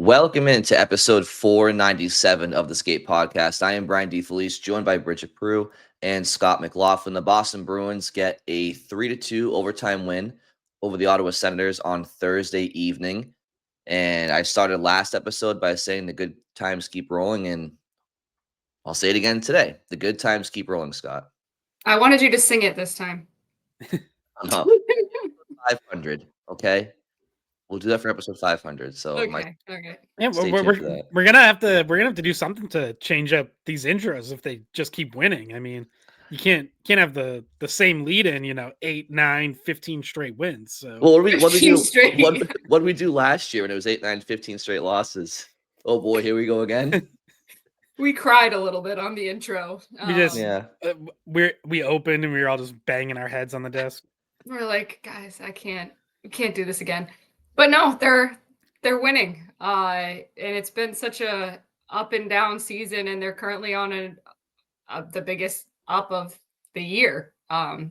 Welcome into episode 497 of the Skate Podcast. I am Brian DeFelice, joined by Bridget Prue and Scott McLaughlin. The Boston Bruins get a 3-2 overtime win over the Ottawa Senators on Thursday evening. And I started last episode by saying the good times keep rolling, and I'll say it again today. The good times keep rolling, Scott. I wanted you to sing it this time. I'm up. 500, okay? We'll do that for episode 500. So Okay. Yeah, stay we're, tuned for that. we're gonna have to do something to change up these intros if they just keep winning. I mean, you can't have the same lead in, 8, 9, 15 straight wins. So Well, what did we 15 do? straight. What did we do last year when it was 8, 9, 15 straight losses? Oh boy, here we go again. We cried a little bit on the intro. we just Yeah. we opened and we were all just banging our heads on the desk. We're like, guys, we can't do this again. But no, they're winning. And it's been such a up and down season, and they're currently on the biggest up of the year.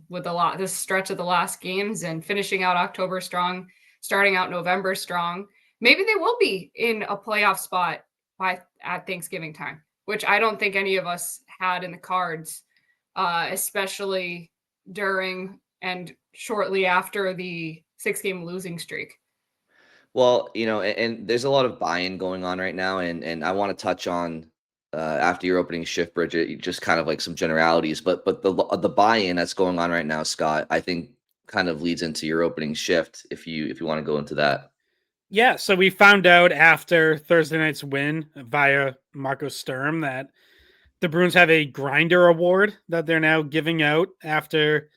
With this stretch of the last games and finishing out October strong, starting out November strong. Maybe they will be in a playoff spot at Thanksgiving time, which I don't think any of us had in the cards, especially during and shortly after the 6-game losing streak. Well, and there's a lot of buy-in going on right now, and I want to touch on after your opening shift, Bridget, just kind of like some generalities, but the buy-in that's going on right now, Scott, I think kind of leads into your opening shift if you want to go into that. Yeah, so we found out after Thursday night's win via Marco Sturm that the Bruins have a grinder award that they're now giving out after.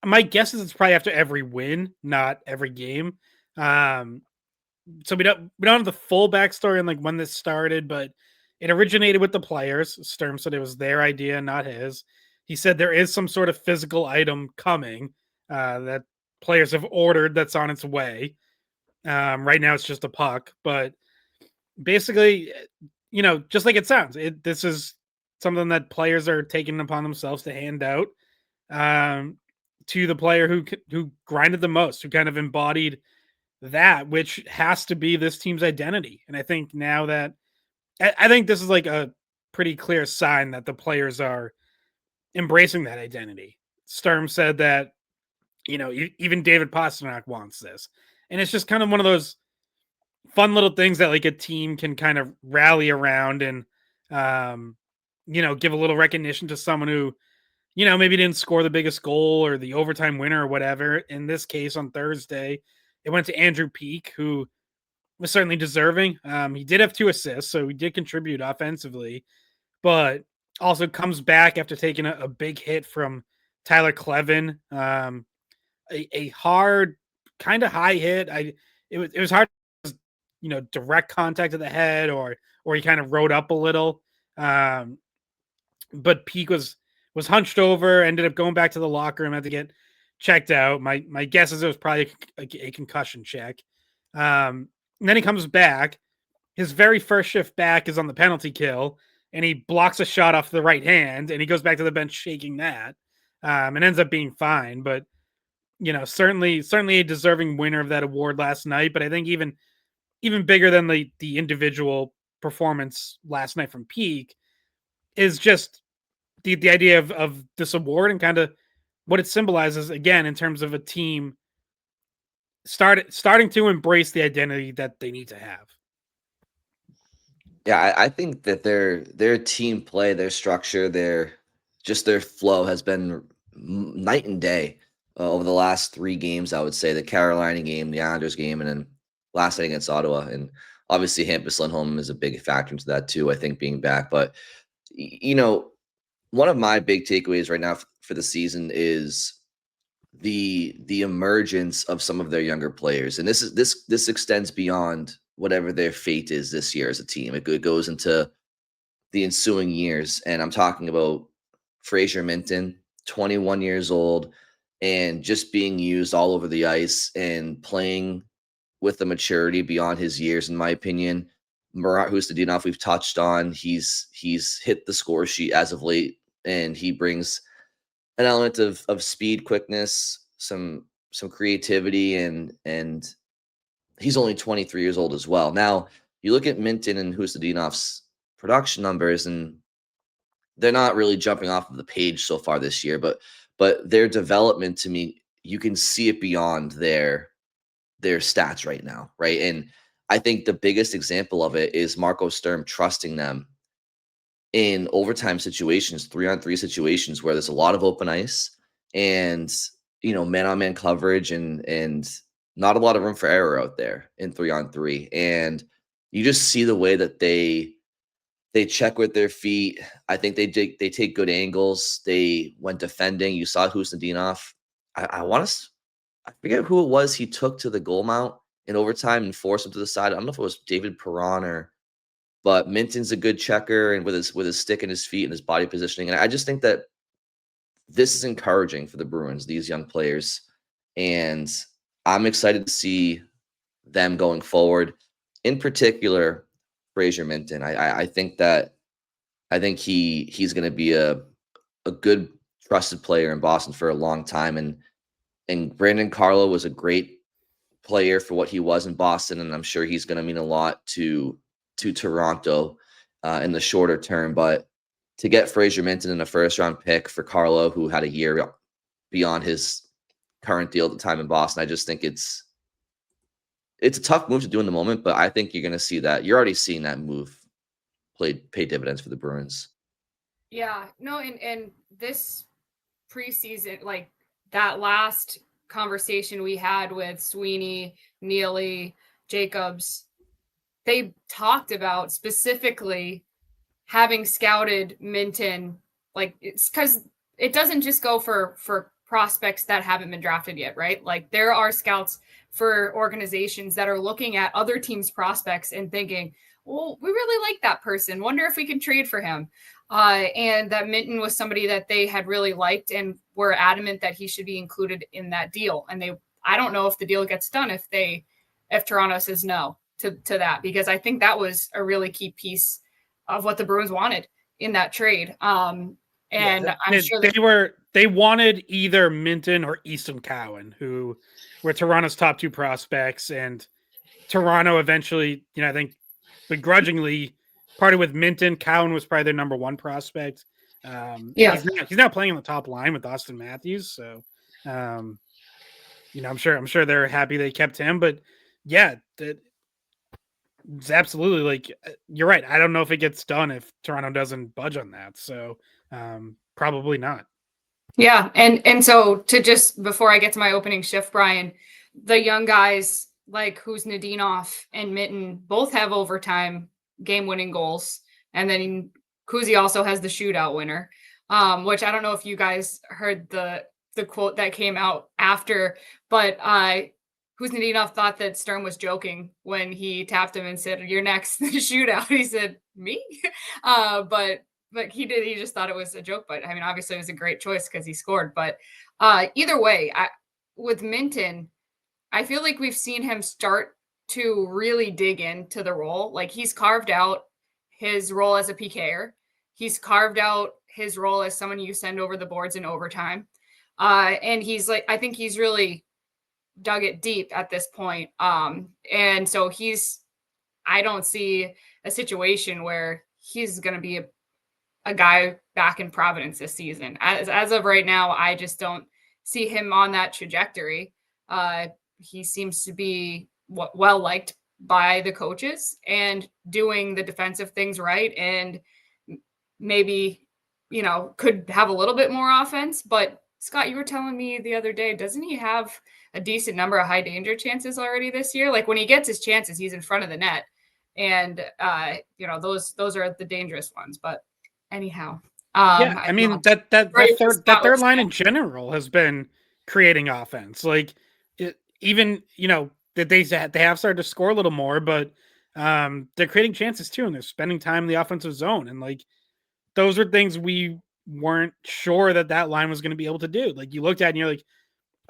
My guess is it's probably after every win, not every game. So we don't have the full backstory on like when this started, but it originated with the players. Sturm said it was their idea, not his. He said there is some sort of physical item coming that players have ordered that's on its way. Right now it's just a puck, but basically, just like it sounds, this is something that players are taking upon themselves to hand out to the player who grinded the most, who kind of embodied that, which has to be this team's identity. And I think now that I think this is like a pretty clear sign that the players are embracing that identity. Sturm said that, even David Pastrnak wants this. And it's just kind of one of those fun little things that like a team can kind of rally around and, give a little recognition to someone who, maybe didn't score the biggest goal or the overtime winner or whatever. In this case, on Thursday, it went to Andrew Peeke, who was certainly deserving. He did have 2 assists, so he did contribute offensively, but also comes back after taking a big hit from Tyler Klevin. A hard, kind of high hit. It was hard, direct contact to the head, or he kind of rode up a little. But Peeke was hunched over, ended up going back to the locker room, had to get checked out. My guess is it was probably a concussion check. And then he comes back. His very first shift back is on the penalty kill, and he blocks a shot off the right hand, and he goes back to the bench shaking that, and ends up being fine. But certainly a deserving winner of that award last night. But I think even bigger than the individual performance last night from Peeke is just the idea of this award and kind of what it symbolizes, again, in terms of a team starting to embrace the identity that they need to have. Yeah, I think that their team play, their structure, their flow has been night and day over the last 3 games. I would say the Carolina game, the Islanders game, and then last night against Ottawa. And obviously Hampus Lindholm is a big factor into that too, I think, being back. But one of my big takeaways right now for the season is the emergence of some of their younger players, and this extends beyond whatever their fate is this year as a team. It goes into the ensuing years, and I'm talking about Fraser Minten, 21 years old, and just being used all over the ice and playing with the maturity beyond his years, in my opinion. Minten and Khusnutdinov, we've touched on. He's hit the score sheet as of late, and he brings an element of speed, quickness, some creativity, and he's only 23 years old as well. Now, you look at Minten and Khusnutdinov's production numbers, and they're not really jumping off of the page so far this year, but their development, to me, you can see it beyond their stats right now, right? And I think the biggest example of it is Marco Sturm trusting them in overtime situations, 3-on-3 situations where there's a lot of open ice and man-on-man coverage and not a lot of room for error out there in 3-on-3. And you just see the way that they check with their feet. I think they take good angles. They went defending. You saw Khusnutdinov. I forget who it was he took to the goal mount in overtime and forced him to the side. I don't know if it was David Perron but Minton's a good checker and with his stick and his feet and his body positioning. And I just think that this is encouraging for the Bruins, these young players. And I'm excited to see them going forward. In particular, Fraser Minten. I think he's going to be a good trusted player in Boston for a long time. And Brandon Carlo was a great player for what he was in Boston, and I'm sure he's going to mean a lot to Toronto in the shorter term. But to get Fraser Minten in a first-round pick for Carlo, who had a year beyond his current deal at the time in Boston, I just think it's a tough move to do in the moment, but I think you're going to see that. You're already seeing that move pay dividends for the Bruins. Yeah, no, and this preseason, like that last conversation we had with Sweeney, Neely, Jacobs, they talked about specifically having scouted Minten. Like, it's because it doesn't just go for prospects that haven't been drafted yet, right? Like, there are scouts for organizations that are looking at other teams' prospects and thinking, well, we really like that person. Wonder if we can trade for him. And that Minten was somebody that they had really liked and were adamant that he should be included in that deal. And I don't know if the deal gets done if Toronto says no to that, because I think that was a really key piece of what the Bruins wanted in that trade. I'm sure they wanted either Minten or Easton Cowan, who were Toronto's top two prospects, and Toronto eventually, I think begrudgingly parted with Minten. Cowan was probably their number one prospect. He's now playing on the top line with Austin Matthews, so I'm sure they're happy they kept him. But yeah, it's absolutely, like, you're right. I don't know if it gets done if Toronto doesn't budge on that. So probably not. Yeah. And so to just, before I get to my opening shift, Brian, the young guys like Khusnutdinov and Minten both have overtime game-winning goals. And then Kuzi also has the shootout winner, which I don't know if you guys heard the quote that came out after, but Khusnutdinov thought that Sturm was joking when he tapped him and said, "You're next in the shootout." He said, "Me?" But he just thought it was a joke. But I mean, obviously it was a great choice because he scored. But either way, with Minten, I feel like we've seen him start to really dig into the role. Like, he's carved out his role as a PKer. He's carved out his role as someone you send over the boards in overtime. And he's like, I think he's really dug it deep at this point. And so I don't see a situation where he's going to be a guy back in Providence this season. As of right now, I just don't see him on that trajectory. He seems to be well liked by the coaches and doing the defensive things right. And maybe, could have a little bit more offense. But Scott, you were telling me the other day, doesn't he have a decent number of high danger chances already this year? Like, when he gets his chances, he's in front of the net. And, those are the dangerous ones. But anyhow, I mean, that third line in general has been creating offense. Like, that they have started to score a little more, but they're creating chances too, and they're spending time in the offensive zone. And like, those are things we weren't sure that line was going to be able to do. Like, you looked at it and you're like,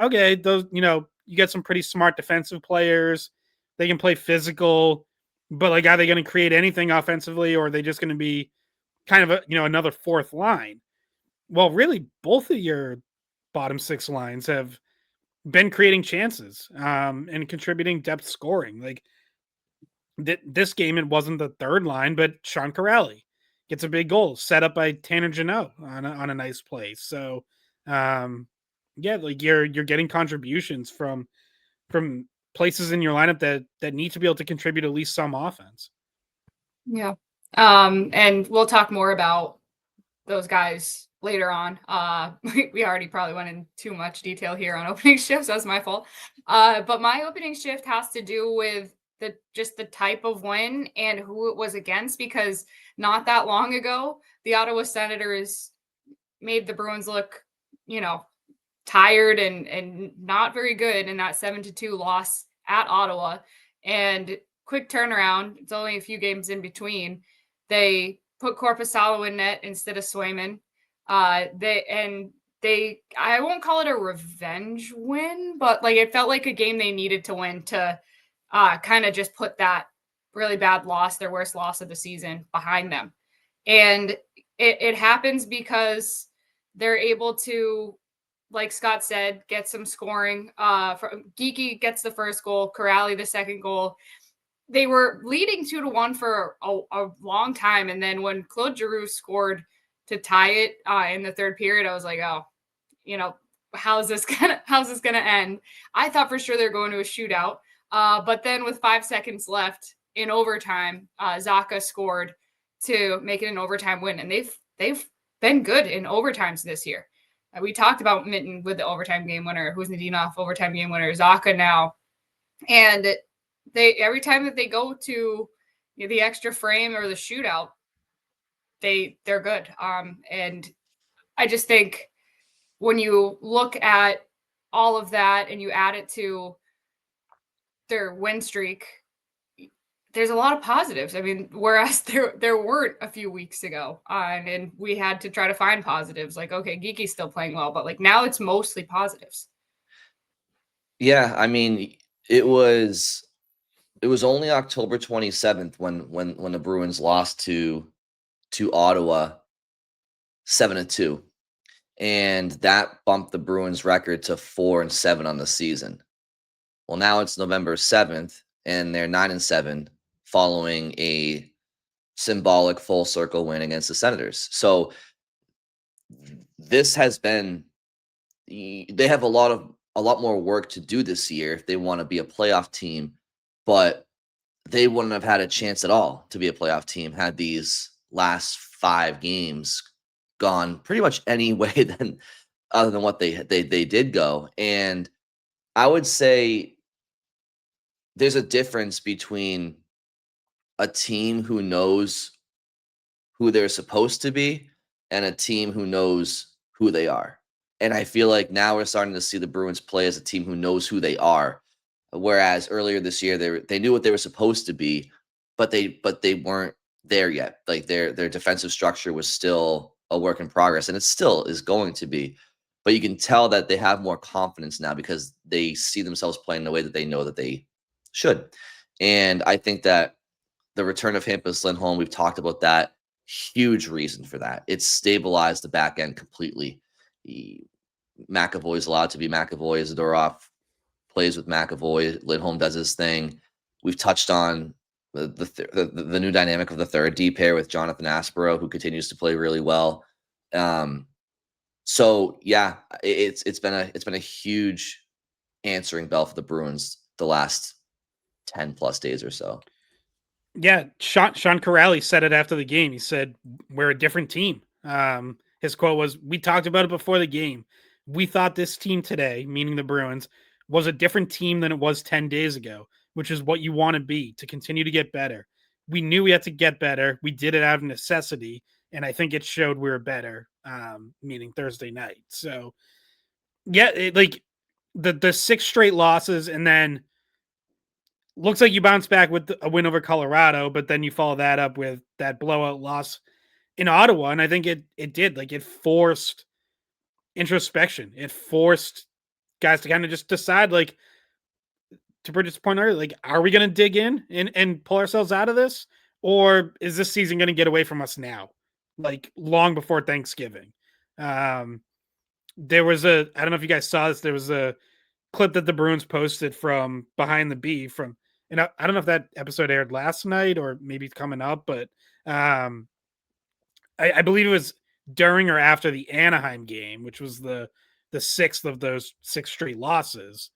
okay, those, you get some pretty smart defensive players. They can play physical, but like, are they going to create anything offensively, or are they just going to be kind of another fourth line? Well, really, both of your bottom six lines have been creating chances and contributing depth scoring. Like this game, it wasn't the third line, but Sean Corrali gets a big goal set up by Tanner Jeannot on a nice play. So yeah, like you're getting contributions from places in your lineup that need to be able to contribute at least some offense. Yeah. And we'll talk more about those guys later on. We already probably went in too much detail here on opening shifts. That's my fault. But my opening shift has to do with the type of win and who it was against, because not that long ago, the Ottawa Senators made the Bruins look, tired and not very good in that 7-2 loss at Ottawa. And quick turnaround. It's only a few games in between. They put Korpisalo in net instead of Swayman. I won't call it a revenge win, but like it felt like a game they needed to win to kind of just put that really bad loss, their worst loss of the season, behind them. And it happens because they're able to, like Scott said, get some scoring. Geeky gets the first goal, Corrali the second goal. They were leading 2-1 for a long time, and then when Claude Giroux scored to tie it in the third period, I was like, oh, how's this gonna end? I thought for sure they're going to a shootout, but then with 5 seconds left in overtime, Zacha scored to make it an overtime win, and they've been good in overtimes this year. We talked about Minten with the overtime game winner, Khusnutdinov overtime game winner, Zacha now, and they every time that they go to the extra frame or the shootout, they're good. And I just think when you look at all of that and you add it to their win streak, there's a lot of positives. I mean, whereas there weren't a few weeks ago, and we had to try to find positives. Like, okay, Geeky's still playing well, but like now it's mostly positives. Yeah, I mean, it was only October 27th when the Bruins lost to Ottawa 7-2. And that bumped the Bruins record to 4-7 on the season. Well, now it's November 7th, and they're 9-7 following a symbolic full circle win against the Senators. So this has been, they have a lot more work to do this year if they want to be a playoff team, but they wouldn't have had a chance at all to be a playoff team had these last 5 games gone pretty much any way than other than what they did go. And I would say there's a difference between a team who knows who they're supposed to be and a team who knows who they are. And I feel like now we're starting to see the Bruins play as a team who knows who they are. Whereas earlier this year, they knew what they were supposed to be, but they weren't there yet. Like their defensive structure was still a work in progress, and it still is going to be. But you can tell that they have more confidence now because they see themselves playing the way that they know that they should. And I think that the return of Hampus Lindholm, we've talked about that, huge reason for that. It's stabilized the back end completely. McAvoy is allowed to be McAvoy. Zadorov plays with McAvoy. Lindholm does his thing. We've touched on the new dynamic of the third D pair with Jonathan Aspero, who continues to play really well. So yeah, it's been a huge answering bell for the Bruins the last 10 plus days or so. Yeah, Sean Corrali said it after the game. He said, "We're a different team." His quote was, "We talked about it before the game. We thought this team today, meaning the Bruins, was a different team than it was 10 days ago, which is what you want to be, to continue to get better. We knew we had to get better. We did it out of necessity, and I think it showed we were better," meaning Thursday night. So, yeah, like the 6 straight losses, and then looks like you bounce back with a win over Colorado, but then you follow that up with that blowout loss in Ottawa. And I think it did, like, it forced introspection. It forced guys to kind of just decide, like, to Bridget's point earlier, like, are we going to dig in and pull ourselves out of this? Or is this season going to get away from us now? Like, long before Thanksgiving. There was I don't know if you guys saw this, there was a clip that the Bruins posted from Behind the B and I don't know if that episode aired last night or maybe it's coming up, but I believe it was during or after the Anaheim game, which was the sixth of those 6 straight losses.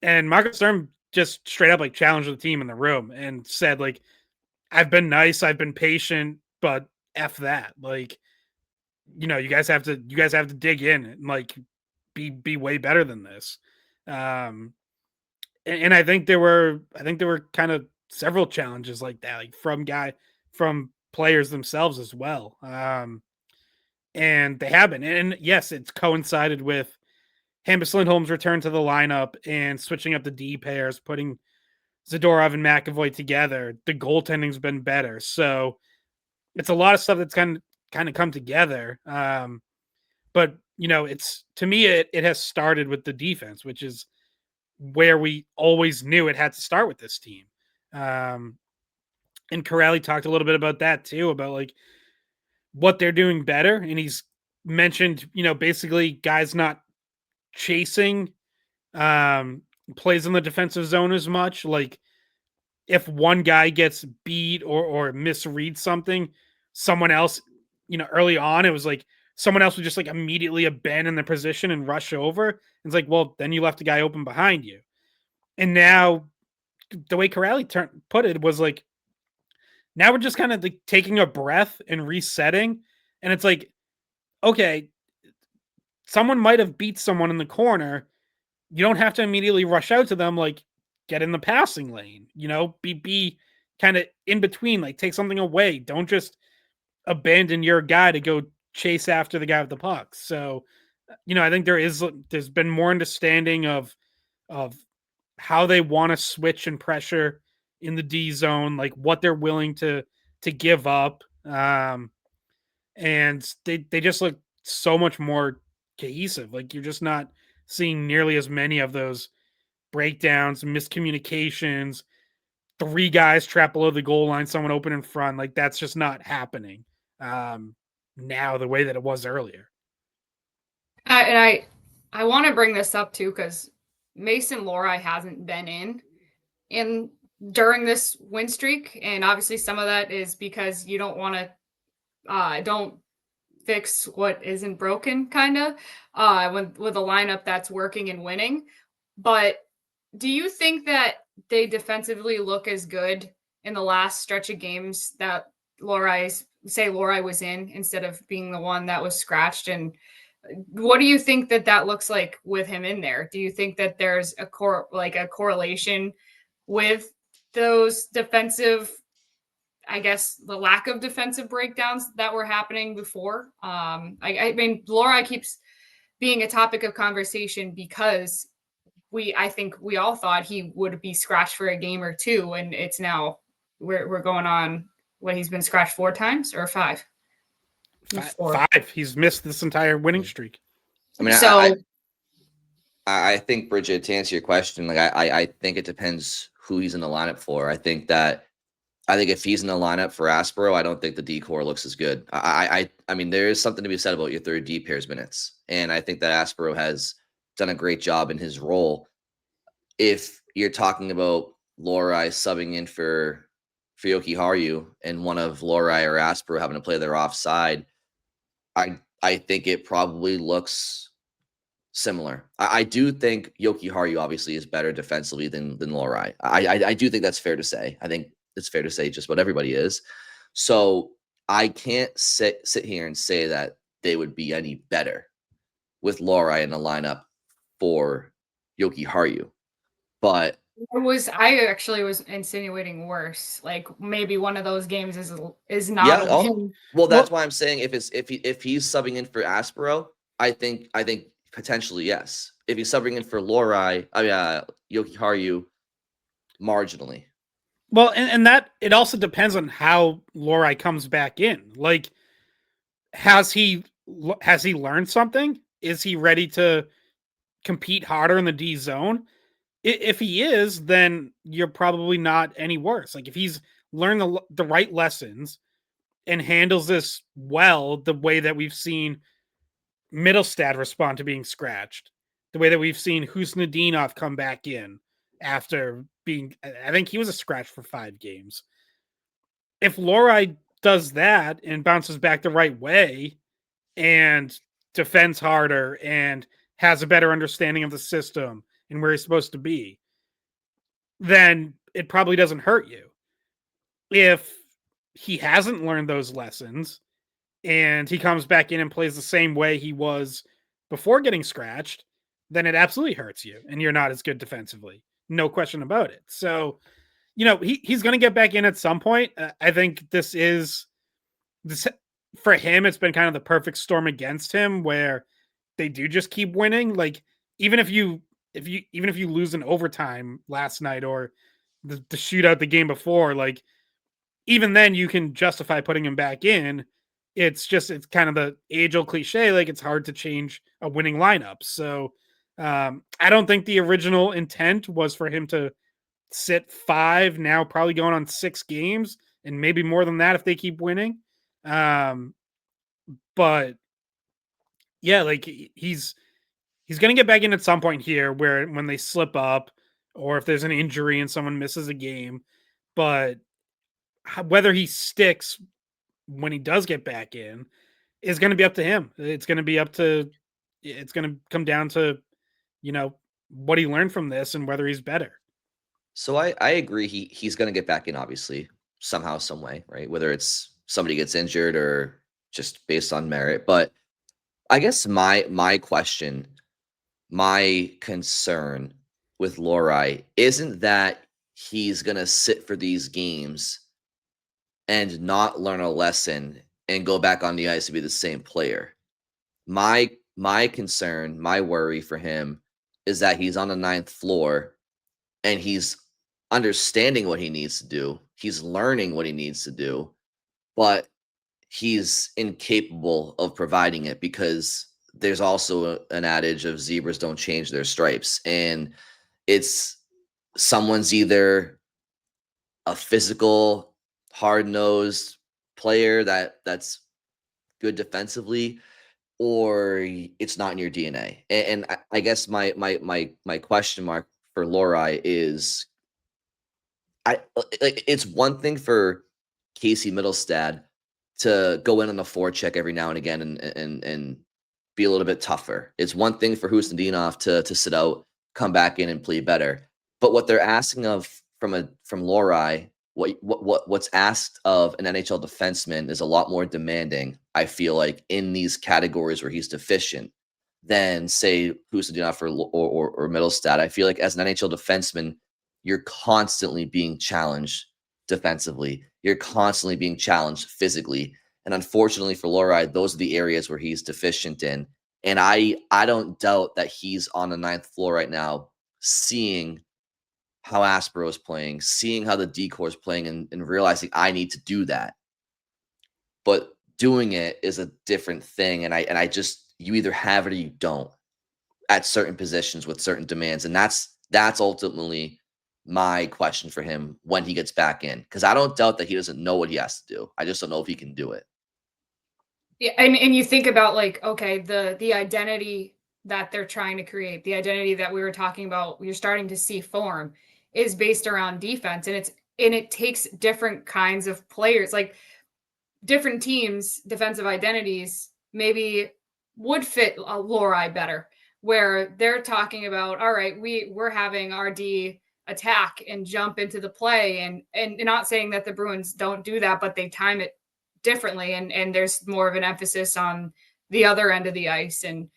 And Marcus Sturm just straight up like challenged the team in the room and said, like, I've been nice, I've been patient, but F that. Like, you guys have to dig in and like be way better than this. And I think there were kind of several challenges like that, like from players themselves as well. And they have been. And yes, it's coincided with Hampus Lindholm's return to the lineup and switching up the D pairs, putting Zadorov and McAvoy together. The goaltending's been better. So it's a lot of stuff that's kind of come together. But it's, to me, it has started with the defense, which is where we always knew it had to start with this team. And Corrali talked a little bit about that too, about like what they're doing better. And he's mentioned, basically guys not chasing plays in the defensive zone as much. Like if one guy gets beat or misreads something, someone else, early on, it was like someone else would just like immediately abandon the position and rush over. It's like, well, then you left a guy open behind you. And now the way Corrali put it was like, now we're just kind of like taking a breath and resetting. And it's like, okay, someone might have beat someone in the corner. You don't have to immediately rush out to them. Like, get in the passing lane, be kind of in between, like take something away. Don't just abandon your guy to go chase after the guy with the puck. So, I think there's been more understanding of how they want to switch and pressure in the D zone, like what they're willing to give up. And they just look so much more cohesive. Like you're just not seeing nearly as many of those breakdowns, miscommunications, 3 guys trapped below the goal line, someone open in front. Like that's just not happening now the way that it was earlier. And I want to bring this up too, because Mason Lohrei hasn't been in during this win streak, and obviously some of that is because you don't want to don't fix what isn't broken, kind of with a lineup that's working and winning. But do you think that they defensively look as good in the last stretch of games that Lohrei was in, instead of being the one that was scratched? And what do you think that looks like with him in there? Do you think that there's a correlation with those defensive, I guess, the lack of defensive breakdowns that were happening before? I mean, Lohrei keeps being a topic of conversation because I think we all thought he would be scratched for a game or two, and it's now we're going on what, he's been scratched 4 times or 5? 5. He's missed this entire winning streak. I mean, so I think, Bridget, to answer your question, like I think it depends who he's in the lineup for. I think if he's in the lineup for Aspero, I don't think the D-core looks as good. I mean, there is something to be said about your third D pairs minutes, and I think that Aspero has done a great job in his role. If you're talking about Lohrei subbing in for Yoki Haru and one of Lohrei or Aspero having to play their offside, I think it probably looks similar. I do think Yoki Haru obviously is better defensively than Lohrei. I do think that's fair to say. I think it's fair to say just what everybody is. So I can't sit here and say that they would be any better with Lohrei in the lineup for Yoki Haru. But I actually was insinuating worse. Like maybe one of those games is not. Yeah. Well, that's why I'm saying if he's subbing in for Aspero, I think potentially yes. If he's subbing in for Lohrei, Yoki Haru, marginally. Well, and that it also depends on how Lohrei comes back in. Like, has he learned something? Is he ready to compete harder in the D zone? If he is, then you're probably not any worse. Like if he's learned the right lessons and handles this well, the way that we've seen Middlestad respond to being scratched, the way that we've seen Khusnutdinov come back in after being, I think he was a scratch for 5 games. If Lohrei does that and bounces back the right way and defends harder and has a better understanding of the system and where he's supposed to be, then it probably doesn't hurt you. If he hasn't learned those lessons and he comes back in and plays the same way he was before getting scratched, then it absolutely hurts you and you're not as good defensively. No question about it. So, he's going to get back in at some point. I think this for him, it's been kind of the perfect storm against him where they do just keep winning. Like, even if you lose in overtime last night or the shootout the game before, like, even then you can justify putting him back in. It's kind of the age-old cliche, like it's hard to change a winning lineup. So I don't think the original intent was for him to sit 5, now probably going on 6 games, and maybe more than that if they keep winning. But yeah, like he's going to get back in at some point here where when they slip up or if there's an injury and someone misses a game. But whether he sticks when he does get back in is going to be up to him. It's going to come down to, what he learned from this and whether he's better. So I agree. He's going to get back in, obviously, somehow, some way, right? Whether it's somebody gets injured or just based on merit. But I guess my question, my concern with Lohrei isn't that he's going to sit for these games and not learn a lesson and go back on the ice to be the same player. My concern, my worry for him is that he's on the 9th floor and he's understanding what he needs to do. He's learning what he needs to do, but he's incapable of providing it because there's also an adage of zebras don't change their stripes. And it's someone's either a physical, hard-nosed player that's good defensively, or it's not in your DNA. And I guess my question mark for Lohrei is, it's one thing for Casey Middlestad to go in on a forecheck every now and again and be a little bit tougher. It's one thing for Khusnutdinov to sit out, come back in and play better. But what they're asking of from Lohrei, what's asked of an NHL defenseman is a lot more demanding, I feel like, in these categories where he's deficient than, say, Khusnutdinov or Middlestad. I feel like as an NHL defenseman, you're constantly being challenged defensively. You're constantly being challenged physically. And unfortunately for Lohrei, those are the areas where he's deficient in. And I don't doubt that he's on the 9th floor right now, seeing how Aspero is playing, seeing how the decor is playing, and realizing I need to do that. But doing it is a different thing. And I just, you either have it or you don't at certain positions with certain demands. And that's ultimately my question for him when he gets back in, because I don't doubt that he doesn't know what he has to do. I just don't know if he can do it. Yeah, and you think about, like, okay, the identity that they're trying to create, the identity that we were talking about, you're starting to see form, is based around defense, and it takes different kinds of players. Like, different teams' defensive identities maybe would fit Lohrei better, where they're talking about, all right, we're having our D attack and jump into the play, and not saying that the Bruins don't do that, but they time it differently, and there's more of an emphasis on the other end of the ice. And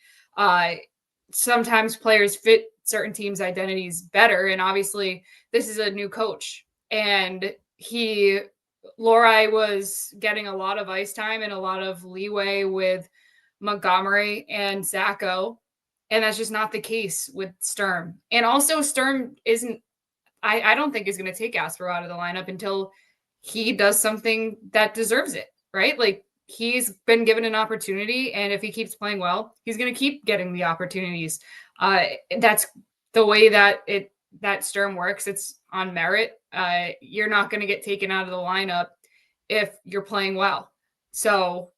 sometimes players fit certain teams' identities better. And obviously, this is a new coach, and Lohrei was getting a lot of ice time and a lot of leeway with Montgomery and Zacco, and that's just not the case with Sturm. And also, Sturm isn't, I don't think, is going to take Aspero out of the lineup until he does something that deserves it, right? Like, he's been given an opportunity, and if he keeps playing well, he's going to keep getting the opportunities. That's the way that Sturm works. It's on merit. You're not going to get taken out of the lineup if you're playing well. So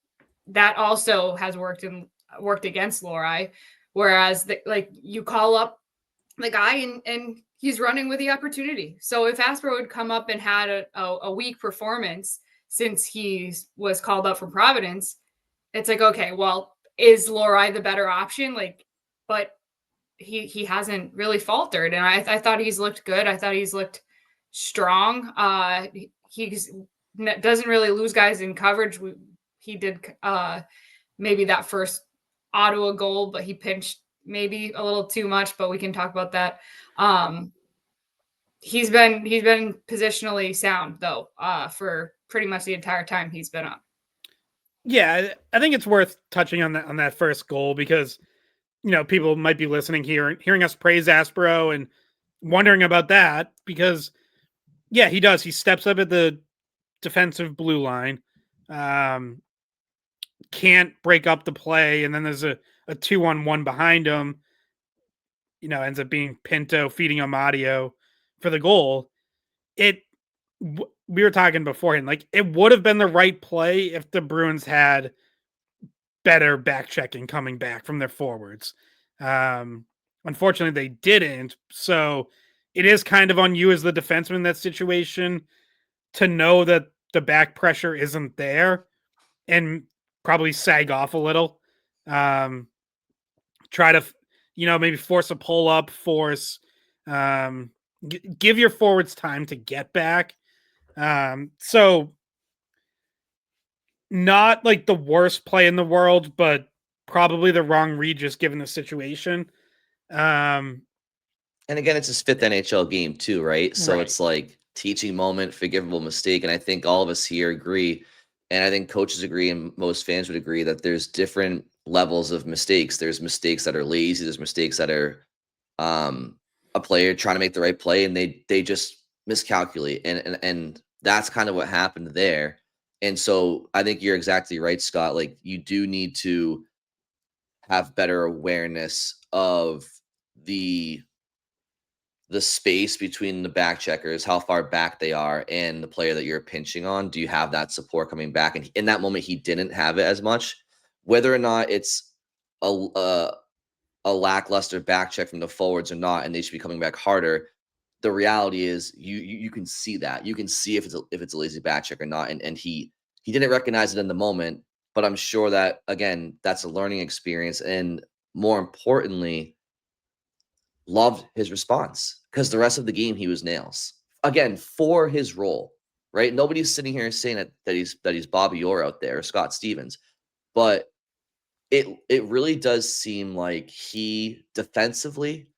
that also has worked against Lohrei, Whereas like you call up the guy and he's running with the opportunity. So if Aspro had come up and had a weak performance since he was called up from Providence, it's like, okay, well, is Lohrei the better option? Like, but he hasn't really faltered, and I thought he's looked good. I thought he's looked strong. He doesn't really lose guys in coverage. He did maybe that first Ottawa goal, but he pinched maybe a little too much. But we can talk about that. He's been positionally sound though for pretty much the entire time he's been up. Yeah, I think it's worth touching on that first goal because people might be listening here, hearing us praise Aspro and wondering about that because, yeah, he does. He steps up at the defensive blue line, can't break up the play, and then there's a 2-on-1 behind him. Ends up being Pinto feeding Amadio for the goal. We were talking beforehand, like it would have been the right play if the Bruins had better back checking coming back from their forwards. Unfortunately, they didn't. So it is kind of on you as the defenseman in that situation to know that the back pressure isn't there and probably sag off a little. Try to, maybe force a pull up, give your forwards time to get back. So not like the worst play in the world, but probably the wrong read just given the situation. And again, it's his 5th NHL game too, right? So Right. It's like teaching moment, forgivable mistake. And I think all of us here agree, and I think coaches agree, and most fans would agree that there's different levels of mistakes. There's mistakes that are lazy. There's mistakes that are a player trying to make the right play and they just miscalculate. And that's kind of what happened there. And so I think you're exactly right, Scott. Like you do need to have better awareness of the space between the back checkers, how far back they are, and the player that you're pinching on. Do you have that support coming back? And in that moment, he didn't have it as much. Whether or not it's a lackluster back check from the forwards or not, and they should be coming back harder. The reality is you can see that. You can see if it's a lazy back check or not. And he didn't recognize it in the moment, but I'm sure that again, that's a learning experience. And more importantly, loved his response because the rest of the game he was nails. Again, for his role, right? Nobody's sitting here saying that he's Bobby Orr out there or Scott Stevens, but it really does seem like he defensively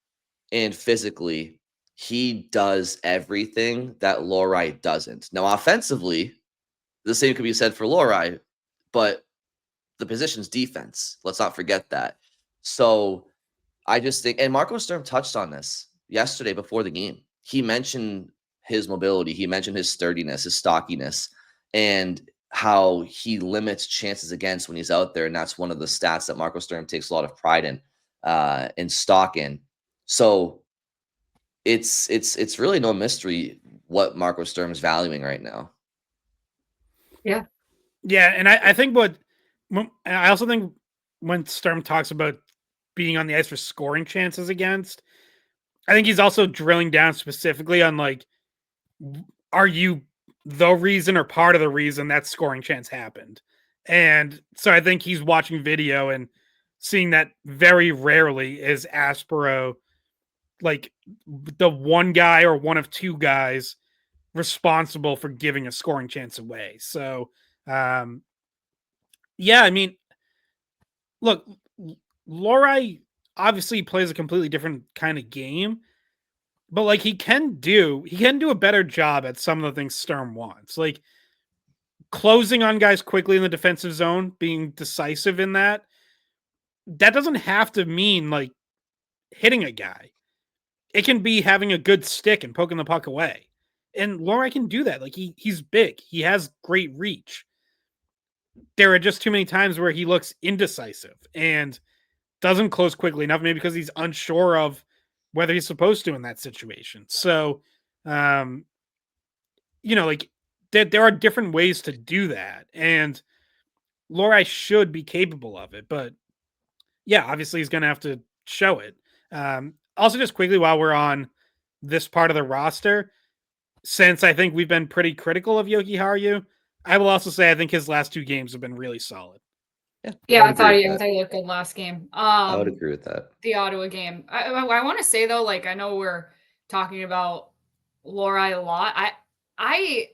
and physically, he does everything that Lohrei doesn't. Now, offensively, the same could be said for Lohrei, but the position's defense. Let's not forget that. So I just think, and Marco Sturm touched on this yesterday before the game. He mentioned his mobility. He mentioned his sturdiness, his stockiness, and how he limits chances against when he's out there. And that's one of the stats that Marco Sturm takes a lot of pride in stock in. So it's really no mystery what Marco Sturm's valuing right now. Yeah. Yeah. And I think I also think when Sturm talks about being on the ice for scoring chances against, I think he's also drilling down specifically on like, are you the reason or part of the reason that scoring chance happened? And so I think he's watching video and seeing that very rarely is Aspro like the one guy or one of two guys responsible for giving a scoring chance away. So, yeah, I mean, look, Lohrei obviously plays a completely different kind of game, but like he can do a better job at some of the things Sturm wants, like closing on guys quickly in the defensive zone, being decisive in that. That doesn't have to mean like hitting a guy. It can be having a good stick and poking the puck away. And Lohrei can do that. Like he's big. He has great reach. There are just too many times where he looks indecisive and doesn't close quickly enough, maybe because he's unsure of whether he's supposed to in that situation. So, like there are different ways to do that. And Lohrei should be capable of it. But yeah, obviously he's going to have to show it. Also, just quickly while we're on this part of the roster, since I think we've been pretty critical of Yoki Haru, I will also say I think his last 2 games have been really solid. Yeah, I would thought agree he with that. looked good last game. I would agree with that. The Ottawa game. I want to say though, like I know we're talking about Lohrei a lot. I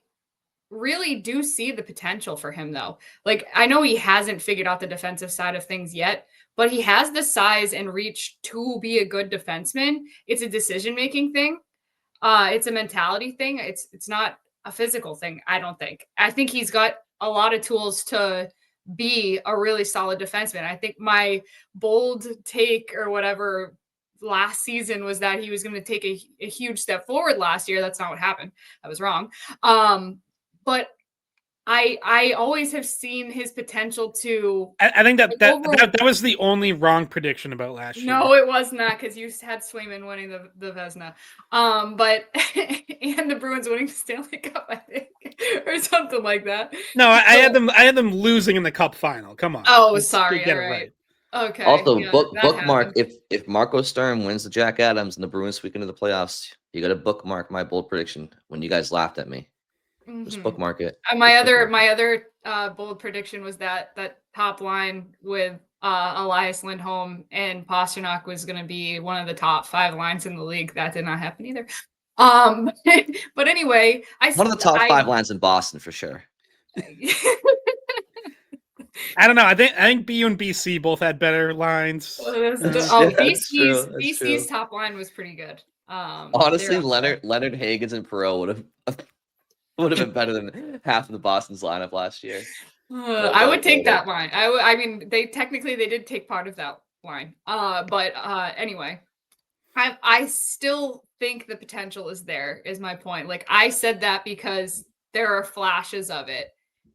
really do see the potential for him though. Like I know he hasn't figured out the defensive side of things yet, but he has the size and reach to be a good defenseman. It's a decision-making thing. It's a mentality thing. It's not a physical thing, I don't think. I think he's got a lot of tools to be a really solid defenseman. I think my bold take or whatever last season was that he was going to take a huge step forward last year. That's not what happened. I was wrong. But I always have seen his potential to. I think like, that was the only wrong prediction about last year. No, it was not because you had Swayman winning the Vezina, but and the Bruins winning the Stanley Cup, I think, or something like that. No, I had them losing in the Cup final. Come on. Oh, Let's sorry. get All it right. Okay. Also, yeah, that bookmark happened. if Marco Sturm wins the Jack Adams and the Bruins squeak into the playoffs, you got to bookmark my bold prediction when you guys laughed at me. Just bookmark it. My Just other bookmark bold prediction was that top line with Elias Lindholm and Pasternak was going to be one of the top 5 lines in the league. That did not happen either. But anyway, one of the top 5 lines in Boston for sure. I don't know. I think BU and BC both had better lines. BC's top line was pretty good. Honestly, Leonard Hagens and Perreault would have been better than half of the Boston's lineup last year. I would take that line. I mean, they did take part of that line. But anyway, I still think the potential is there. Is my point. Like I said that because there are flashes of it.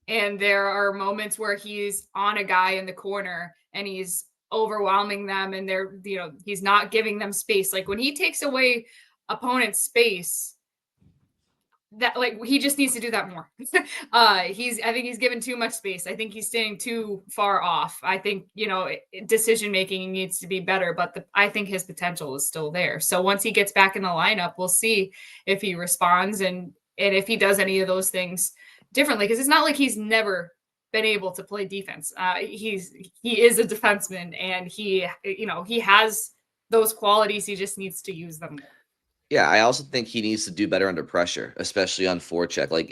And there are moments where he's on a guy in the corner and he's overwhelming them and he's not giving them space. Like when he takes away opponent's space, that like he just needs to do that more. I think he's given too much space. I think he's staying too far off. I think, decision making needs to be better, but I think his potential is still there. So once he gets back in the lineup, we'll see if he responds and if he does any of those things differently, because it's not like he's never been able to play defense. He is a defenseman and he has those qualities. He just needs to use them more. Yeah, I also think he needs to do better under pressure, especially on forecheck. Like,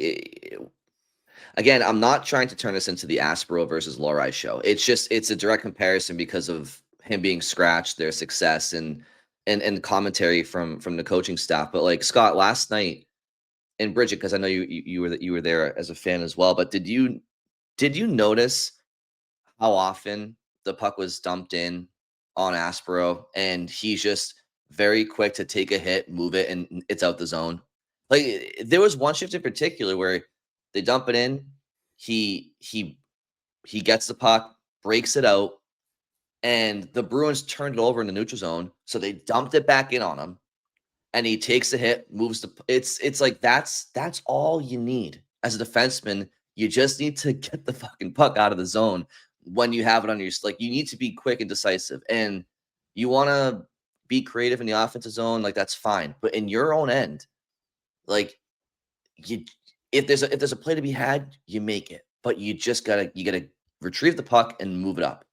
again, I'm not trying to turn this into the Aspero versus Lohrei show. It's a direct comparison because of him being scratched, their success, and commentary from the coaching staff. But like Scott, last night, and Bridget, because I know you were there as a fan as well. But did you notice how often the puck was dumped in on Aspero, and he's just very quick to take a hit, move it, and it's out the zone? Like there was one shift in particular where they dump it in, he gets the puck, breaks it out, and the Bruins turned it over in the neutral zone, so they dumped it back in on him. And he takes a hit, moves the. It's like that's all you need as a defenseman. You just need to get the fucking puck out of the zone when you have it on your. Like you need to be quick and decisive, and you want to be creative in the offensive zone. Like that's fine, but in your own end, like if there's a play to be had, you make it. But you gotta retrieve the puck and move it up,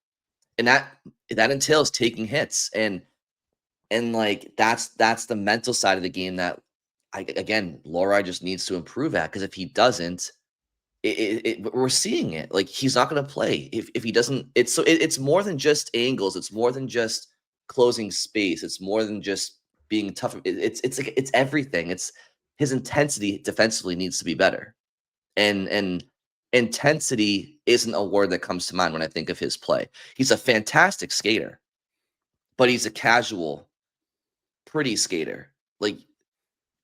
and that entails taking hits and like that's the mental side of the game that Lohrei just needs to improve at, because if he doesn't, we're seeing it. Like he's not going to play if he doesn't. It's more than just angles. It's more than just closing space. It's more than just being tough. It's everything. It's his intensity defensively needs to be better, and intensity isn't a word that comes to mind when I think of his play. He's a fantastic skater, but he's a casual, pretty skater. Like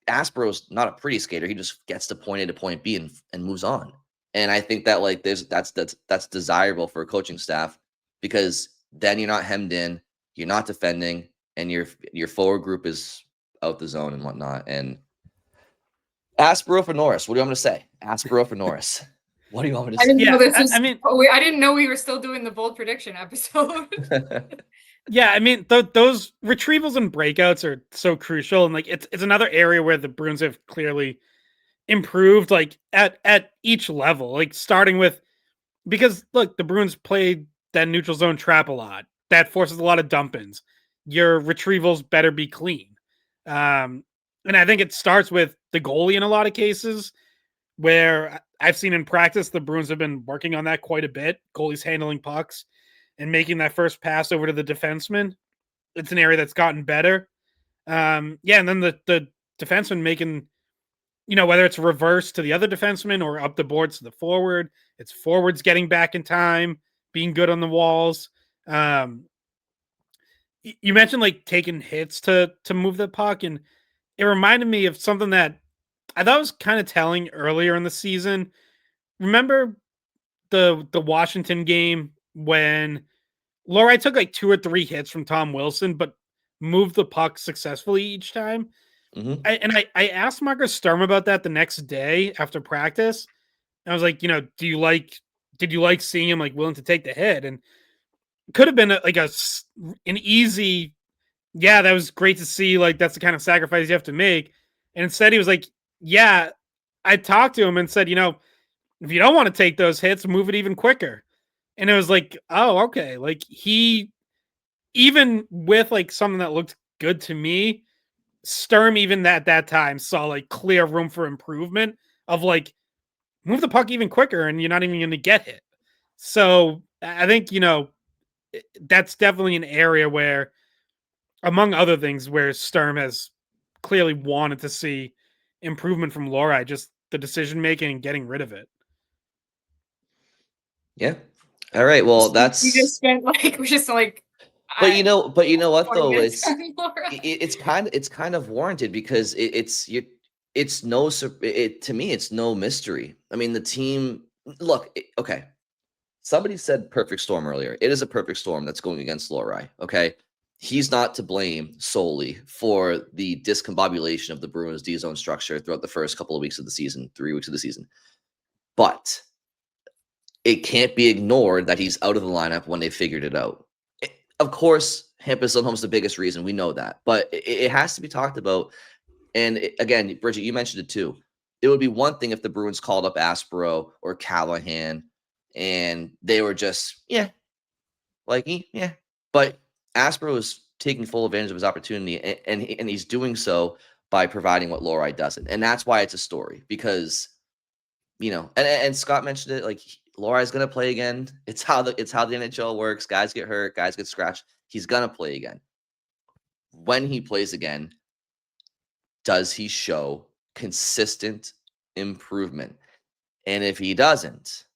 Aspero's not a pretty skater. He just gets to point A to point B and moves on. And I think that like that's desirable for a coaching staff, because then you're not hemmed in, you're not defending, and your forward group is out the zone and whatnot. And Aspero for Norris. What do you want me to say? Aspero for Norris. What do you want me to say? I didn't know we were still doing the bold prediction episode. Yeah, I mean those retrievals and breakouts are so crucial, and like it's another area where the Bruins have clearly improved, like at each level, like starting with because look, the Bruins played that neutral zone trap a lot. That forces a lot of dump-ins. Your retrievals better be clean, and I think it starts with the goalie in a lot of cases where I've seen in practice the Bruins have been working on that quite a bit. Goalies handling pucks and making that first pass over to the defenseman. It's an area that's gotten better. Yeah, and then the defenseman making, whether it's reverse to the other defenseman or up the boards to the forward, it's forwards getting back in time, being good on the walls. Um, you mentioned like taking hits to move the puck, and it reminded me of something that I thought was kind of telling earlier in the season. Remember the Washington game when Lohrei took like 2 or 3 hits from Tom Wilson, but moved the puck successfully each time. Mhm. I asked Marcus Sturm about that the next day after practice. I was like, did you like seeing him like willing to take the hit? And it could have been an easy, yeah, that was great to see. Like that's the kind of sacrifice you have to make. And instead, he was like, yeah, I talked to him and said, if you don't want to take those hits, move it even quicker. And it was like, oh, okay. Like he, even with like something that looked good to me, Sturm even at that time saw like clear room for improvement of like move the puck even quicker and you're not even going to get hit. So I think, that's definitely an area where, among other things, where Sturm has clearly wanted to see improvement from Lohrei, just the decision making and getting rid of it. Yeah. All right. Well, We just spent like but I but you know what 20 though, minutes on Laura. it's kind of warranted because it's no to me it's no mystery. I mean, the team look, okay. Somebody said perfect storm earlier. It is a perfect storm that's going against Lohrei. Okay. He's not to blame solely for the discombobulation of the Bruins D zone structure throughout the first couple of weeks of the season, 3 weeks of the season. But it can't be ignored that he's out of the lineup when they figured it out. Of course, Hampus Lindholm's the biggest reason. We know that. But it has to be talked about. And again, Bridget, you mentioned it too. It would be one thing if the Bruins called up Aspero or Callahan and they were just, yeah, like, yeah. But Aspero is taking full advantage of his opportunity, and he's doing so by providing what Lohrei doesn't. And that's why it's a story because, and Scott mentioned it, like Lohrai's going to play again. It's how the NHL works. Guys get hurt, guys get scratched. He's going to play again. When he plays again, does he show consistent improvement? And if he doesn't,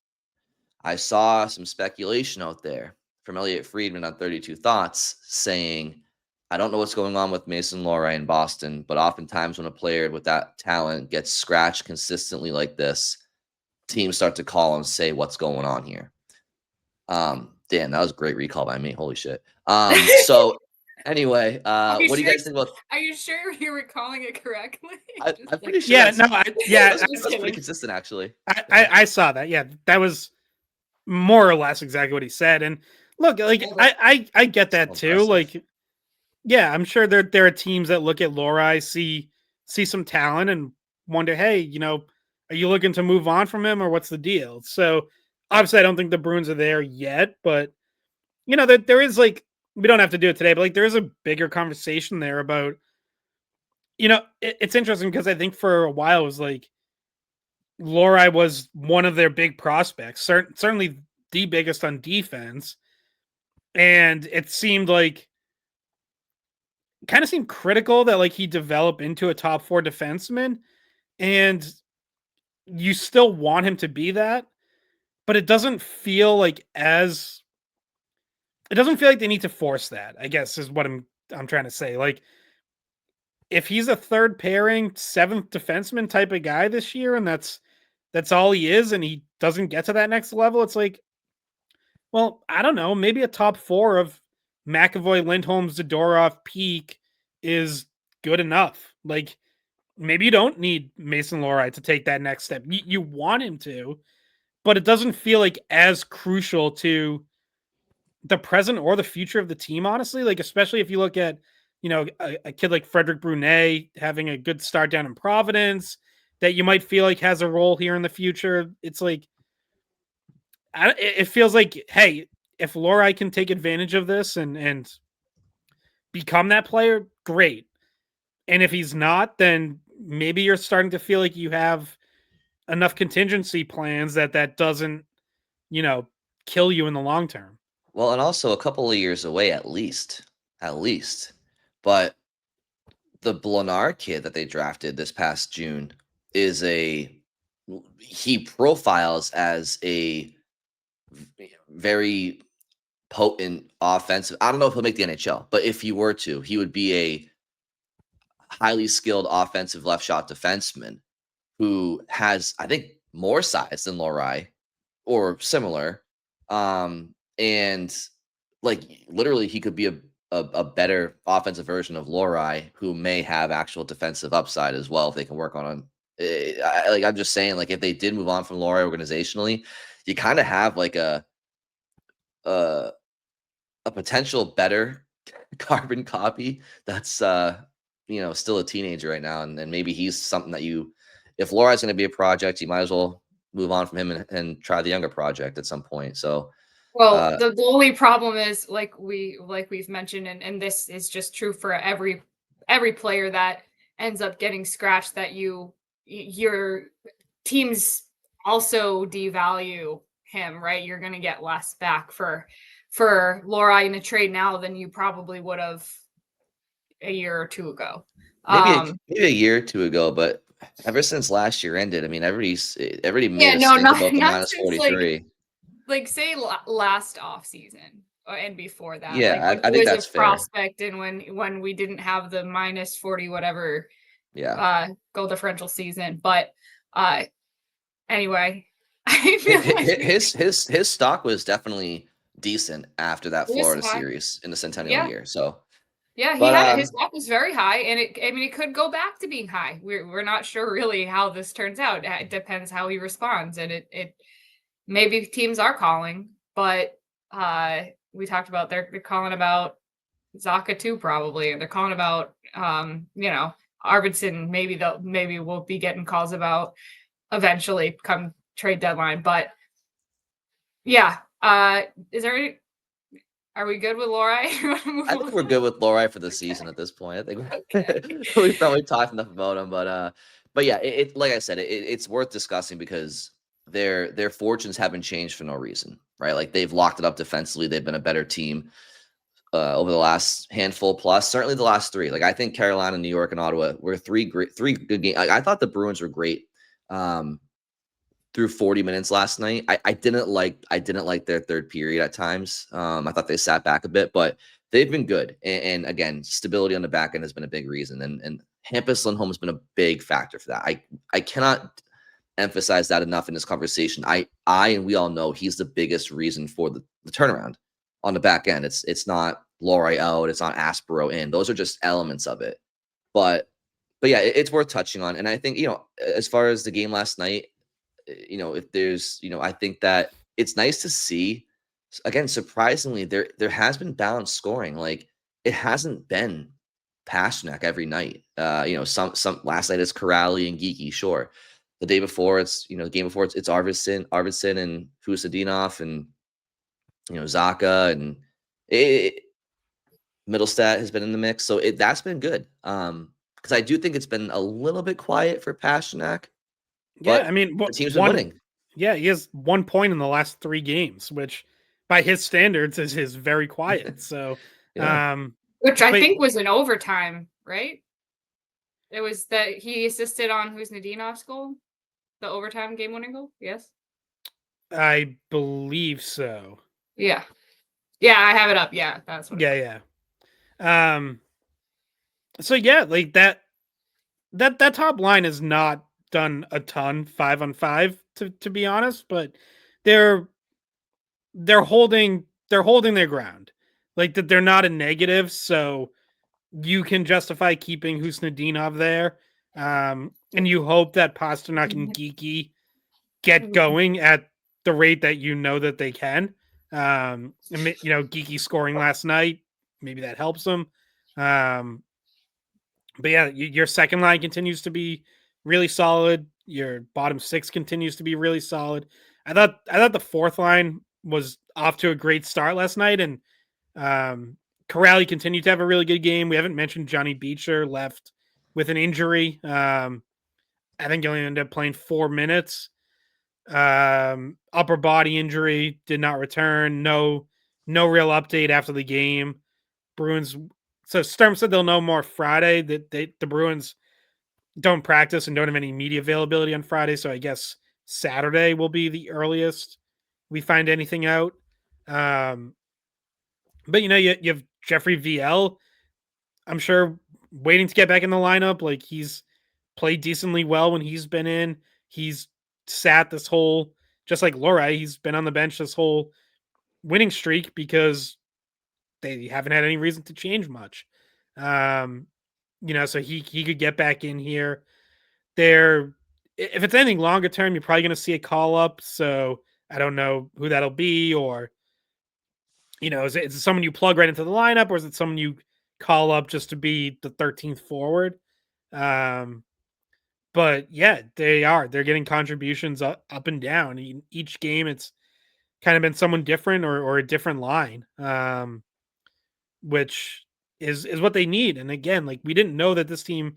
I saw some speculation out there from Elliot Friedman on 32 Thoughts saying, I don't know what's going on with Mason Lohrei in Boston, but oftentimes when a player with that talent gets scratched consistently like this, teams start to call and say, what's going on here? Dan, that was a great recall by me. Holy shit. So anyway, what do you guys think about? Are you sure you were calling it correctly? I'm pretty sure. Yeah, that's pretty consistent, actually. I saw that. Yeah, that was more or less exactly what he said. And look, like I get that too. Impressive. Like, yeah, I'm sure there are teams that look at Lohrei, see some talent, and wonder, hey, are you looking to move on from him, or what's the deal? So obviously, I don't think the Bruins are there yet, but there is like we don't have to do it today, but like there is a bigger conversation there about it's interesting because I think for a while it was like Lohrei was one of their big prospects, certainly the biggest on defense, and it seemed like kind of seemed critical that like he develop into a top 4 defenseman, and you still want him to be that, but it doesn't feel like they need to force that, I guess is what I'm trying to say. Like if he's a third pairing 7th defenseman type of guy this year and that's all he is and he doesn't get to that next level, it's like, well, I don't know, maybe a top 4 of McAvoy, Lindholm, Zadorov, Peak is good enough. Like maybe you don't need Mason Lohrei to take that next step. You want him to, but it doesn't feel like as crucial to the present or the future of the team, honestly. Like, especially if you look at, a kid like Frederick Brunet having a good start down in Providence that you might feel like has a role here in the future. It's like, it feels like, hey, if Lohrei can take advantage of this and become that player, great. And if he's not, then maybe you're starting to feel like you have enough contingency plans that doesn't, kill you in the long term. Well, and also a couple of years away at least. At least. But the Blonard kid that they drafted this past June is he profiles as a very potent offensive. I don't know if he'll make the NHL, but if he were to, he would be a highly skilled offensive left shot defenseman who has, I think, more size than Lohrei or similar. And like literally he could be a better offensive version of Lohrei who may have actual defensive upside as well if they can work on I'm just saying, like, if they did move on from Lohrei organizationally, you kind of have like a potential better carbon copy that's still a teenager right now, and maybe he's something that if Lohrai's going to be a project, you might as well move on from him and try the younger project at some point. So well, the only problem is like we've mentioned, and this is just true for every player that ends up getting scratched, that your teams also devalue him, right? You're going to get less back for Lohrei in a trade now than you probably would have a year or two ago. maybe a year or two ago, but ever since last year ended, I mean, everybody made us think about the minus 43. Like say last off season and before that, Yeah, like when I he think was that's a fair. prospect and when we didn't have the minus 40 whatever goal differential season. But anyway, I feel like his stock was definitely decent after that Florida high. series in the Centennial year. So yeah, his stock was very high, and it could go back to being high. We're not sure really how this turns out. It depends how he responds, and it maybe teams are calling, but we talked about they're calling about Zaka too, probably, and they're calling about Arvidsson. Maybe we'll be getting calls about eventually come trade deadline. But yeah, are we good with Lohrei? I think we're good with Lohrei for the season at this point. I think we've probably talked enough about him, but yeah, it like I said, it's worth discussing because their fortunes haven't changed for no reason, right? Like they've locked it up defensively. They've been a better team over the last handful plus, certainly the last three. Like I think Carolina, New York, and Ottawa were three good games. I thought the Bruins were great through 40 minutes last night. I didn't like their third period at times. I thought they sat back a bit, but they've been good. And again, stability on the back end has been a big reason. And Hampus Lindholm has been a big factor for that. I cannot emphasize that enough in this conversation. I and we all know he's the biggest reason for the turnaround on the back end. It's not Lohrei out, it's not Aspero in. Those are just elements of it. But yeah, it's worth touching on. And I think, as far as the game last night, if there's, I think that it's nice to see, again, surprisingly, there has been balanced scoring. Like it hasn't been Pastrnak every night. Some last night it's Corrali and Geeky, sure. The day before it's, the game before it's Arvidsson and Khusnutdinov and, Zaka and Middlestat has been in the mix. So that's been good. Because I do think it's been a little bit quiet for Pastrnak. Yeah, I mean, the team's been winning. Yeah, he has 1 point in the last 3 games, which by his standards is very quiet. So, which I think was an overtime, right? It was that he assisted on Khusnutdinov's goal, the overtime game-winning goal. Yes, I believe so. Yeah, I have it up. Yeah, that's what. Yeah. So yeah, like that top line has not done a ton 5-on-5 to be honest, but they're holding their ground. Like that they're not a negative, so you can justify keeping Khusnutdinov there. And you hope that Pastrnak and Geeky get going at the rate that that they can. Geeky scoring last night, maybe that helps them. But yeah, your second line continues to be really solid. Your bottom six continues to be really solid. I thought the fourth line was off to a great start last night, and Corrali continued to have a really good game. We haven't mentioned Johnny Beecher left with an injury. I think he only ended up playing 4 minutes. Upper body injury, did not return. No real update after the game. Bruins. So Sturm said they'll know more Friday. That the Bruins don't practice and don't have any media availability on Friday. So I guess Saturday will be the earliest we find anything out. But you have Jeffrey VL. I'm sure waiting to get back in the lineup. Like, he's played decently well when he's been in. He's sat this whole, just like Lohrei, he's been on the bench this whole winning streak because they haven't had any reason to change much. So he could get back in here. If it's anything longer term, you're probably going to see a call up. So I don't know who that'll be, or is it someone you plug right into the lineup, or is it someone you call up just to be the 13th forward? But yeah, they're getting contributions up and down. Each game, it's kind of been someone different or a different line, which is what they need. And again, like, we didn't know that this team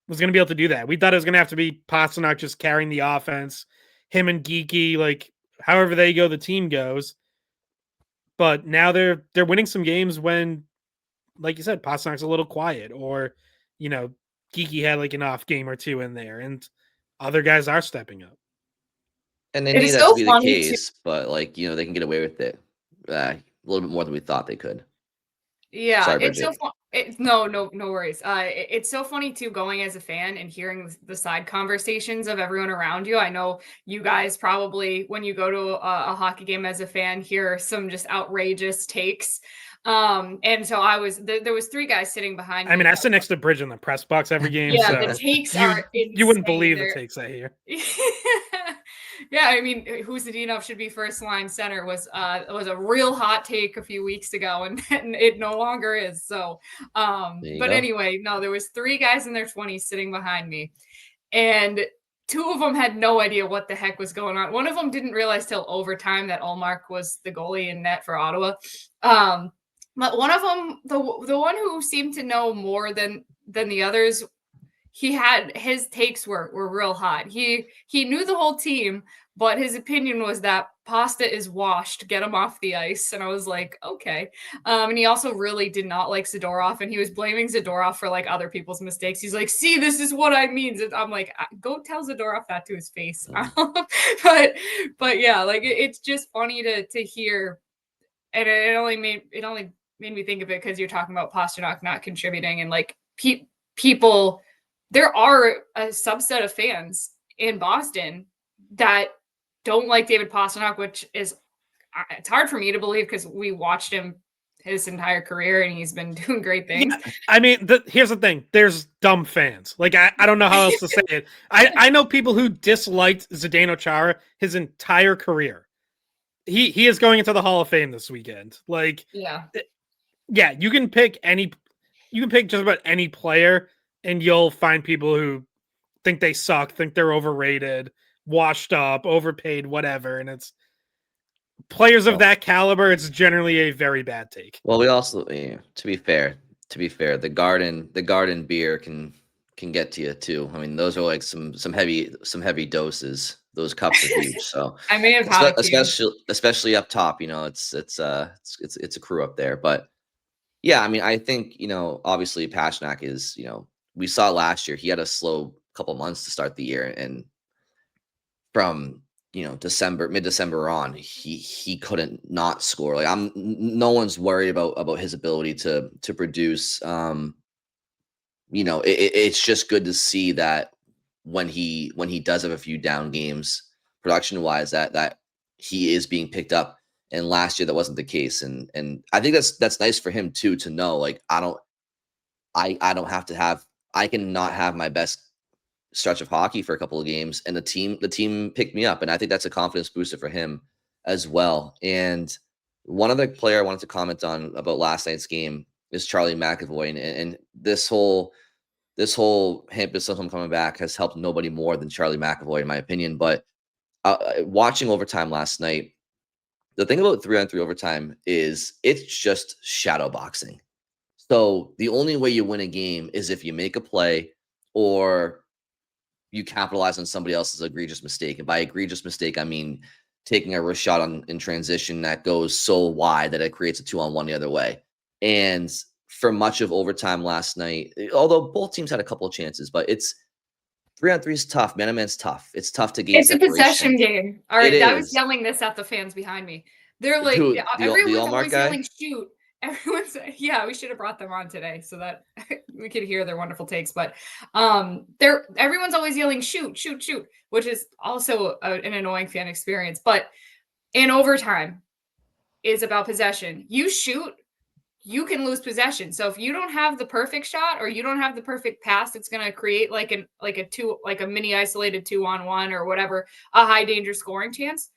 was going to be able to do that. We thought it was going to have to be Pastrnak just carrying the offense, him and Geeky, like, however they go, the team goes. But now they're winning some games when, like you said, Pasternak's a little quiet, or Geeky had like an off game or two in there, and other guys are stepping up. And they need that to be the case, but they can get away with it a little bit more than we thought they could. Yeah, sorry, it's so fun. No worries. It's so funny too, going as a fan and hearing the side conversations of everyone around you. I know you guys probably, when you go to a hockey game as a fan, hear some just outrageous takes. And so there was 3 guys sitting behind me. I mean, I sit next to Bridge in the press box every game. Yeah, so the takes are insane. You wouldn't believe the takes I hear. Yeah, I mean, Khusnutdinov should be first line center was a real hot take a few weeks ago, and it no longer is. So, but anyway, no, there was 3 guys in their 20s sitting behind me, and 2 of them had no idea what the heck was going on. One of them didn't realize till overtime that Ullmark was the goalie in net for Ottawa. But one of them, the one who seemed to know more than the others, his takes were real hot. He knew the whole team, but his opinion was that Pasta is washed, get him off the ice. And I was like, okay. And he also really did not like Zadorov, and he was blaming Zadorov for like other people's mistakes. He's like, see, this is what I mean. I'm like, go tell Zadorov that to his face. But yeah, like, it's just funny to hear. And it only made me think of it because you're talking about Pastrnak not contributing, and like people. There are a subset of fans in Boston that don't like David Pastrnak, which is, it's hard for me to believe because we watched him his entire career and he's been doing great things. Yeah, I mean, here's the thing. There's dumb fans. Like, I don't know how else to say it. I know people who disliked Zdeno Chara his entire career. He is going into the Hall of Fame this weekend. Like, yeah, you can pick just about any player, and you'll find people who think they suck, think they're overrated, washed up, overpaid, whatever. And it's players of that caliber, it's generally a very bad take. Well, we also, to be fair, the garden beer can get to you too. I mean, those are like some heavy doses. Those cups are huge. So I may have had especially up top, it's a crew up there. But yeah, I mean, I think, obviously Pastrnak is, we saw last year, he had a slow couple months to start the year, and from mid-December on, he couldn't not score. Like, no one's worried about his ability to produce. It's just good to see that when he does have a few down games production wise, that he is being picked up. And last year that wasn't the case, and I think that's nice for him too, to know, like, I can not have my best stretch of hockey for a couple of games, and the team picked me up, and I think that's a confidence booster for him as well. And One other player I wanted to comment on about last night's game is Charlie McAvoy, and this whole Hampus system coming back has helped nobody more than Charlie McAvoy, in my opinion. But watching overtime last night, the thing about 3-on-3 overtime is it's just shadow boxing. So the only way you win a game is if you make a play or you capitalize on somebody else's egregious mistake. And by egregious mistake, I mean taking a wrist shot in transition that goes so wide that it creates a 2-on-1 the other way. And for much of overtime last night, although both teams had a couple of chances, but it's 3-on-3 is tough. Man-to-man's tough. It's tough to gain It's a possession game. All right, I was yelling this at the fans behind me. They're like, Dude, everyone's Allmark always guy? yelling shoot. Everyone's we should have brought them on today so that we could hear their wonderful takes. But everyone's always yelling shoot, shoot, shoot, which is also an annoying fan experience. But in overtime is about possession. You shoot, you can lose possession. So if you don't have the perfect shot or you don't have the perfect pass, it's going to create like a mini isolated 2-on-1 or whatever, a high danger scoring chance.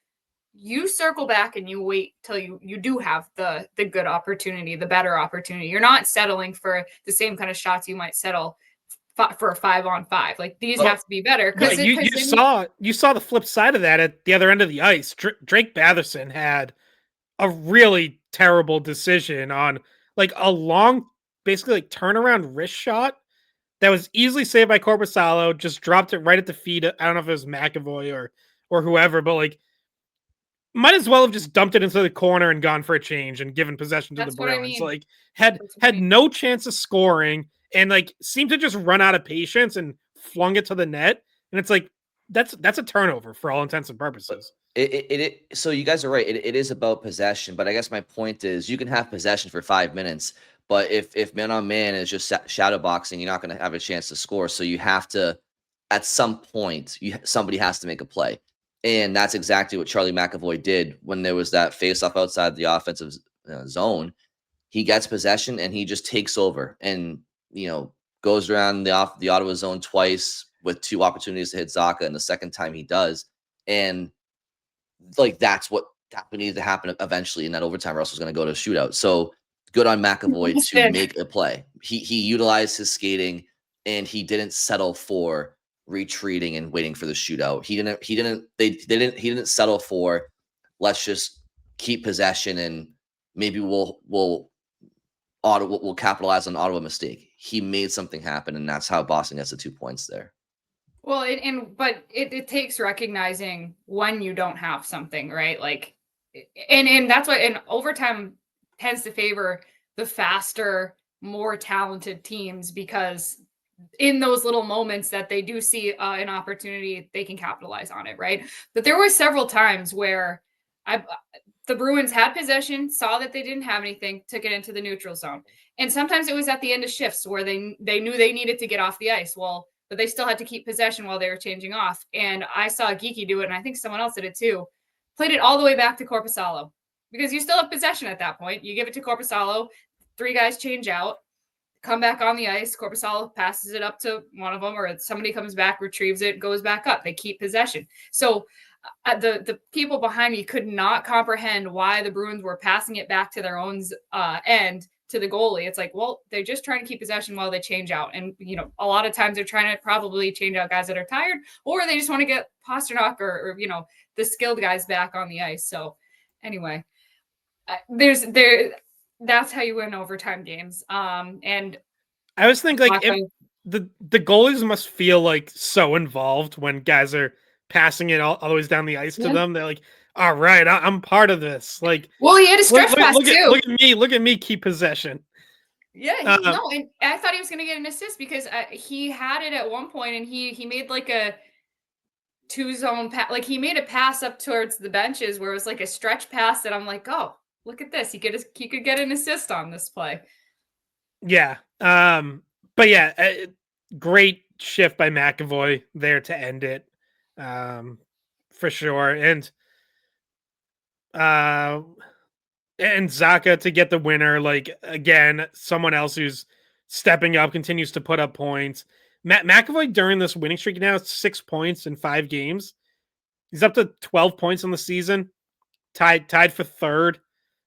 You circle back and you wait till you do have the good opportunity, the better opportunity. You're not settling for the same kind of shots you might settle for a 5-on-5. Like these have to be better. Because you saw the flip side of that at the other end of the ice. Drake Batherson had a really terrible decision on like a long, basically like turnaround wrist shot that was easily saved by Korpisalo. Just dropped it right at the feet. I don't know if it was McAvoy or whoever, but like might as well have just dumped it into the corner and gone for a change and given possession to the Bruins. I mean. Like had no chance of scoring and like seemed to just run out of patience and flung it to the net. And it's like that's a turnover for all intents and purposes. So you guys are right. It is about possession, but I guess my point is you can have possession for 5 minutes, but if man on man is just shadow boxing, you're not going to have a chance to score. So you have to, at some point, somebody has to make a play. And that's exactly what Charlie McAvoy did when there was that face-off outside the offensive zone. He gets possession and he just takes over and, goes around the Ottawa zone twice with 2 opportunities to hit Zacha, and the second time he does. And like that's what needed to happen eventually in that overtime, or else was going to go to a shootout. So good on McAvoy to make a play. He utilized his skating and he didn't settle for retreating and waiting for the shootout. He didn't settle for let's just keep possession and maybe we'll capitalize on Ottawa mistake. He made something happen, and that's how Boston gets the 2 points there. Well, it takes recognizing when you don't have something, right? Like, and that's why, and overtime tends to favor the faster, more talented teams because in those little moments that they do see an opportunity, they can capitalize on it, right? But there were several times where the Bruins had possession, saw that they didn't have anything, took it into the neutral zone. And sometimes it was at the end of shifts where they knew they needed to get off the ice. Well, but they still had to keep possession while they were changing off. And I saw Geeky do it, and I think someone else did it too. Played it all the way back to Korpisalo because you still have possession at that point. You give it to Korpisalo, 3 guys change out, come back on the ice. Korpisalo passes it up to one of them, or somebody comes back, retrieves it, goes back up. They keep possession. So the people behind me could not comprehend why the Bruins were passing it back to their own end to the goalie. It's like, well, they're just trying to keep possession while they change out. And, a lot of times they're trying to probably change out guys that are tired, or they just want to get Pasternak or the skilled guys back on the ice. So anyway, that's how you win overtime games. And I always think like the goalies must feel like so involved when guys are passing it all the way down the ice to them. They're like, all right, I'm part of this. Like, well, he had a stretch pass too. Look at me, keep possession. Yeah, and I thought he was going to get an assist because he had it at one point, and he made like a 2-zone pass. Like he made a pass up towards the benches where it was like a stretch pass, and I'm like, oh, look at this. He could get an assist on this play. Yeah, but yeah, great shift by McAvoy there to end it, for sure, and Zacha to get the winner. Like again, someone else who's stepping up, continues to put up points. McAvoy during this winning streak now 6 points in 5 games. He's up to 12 points in the season, tied for third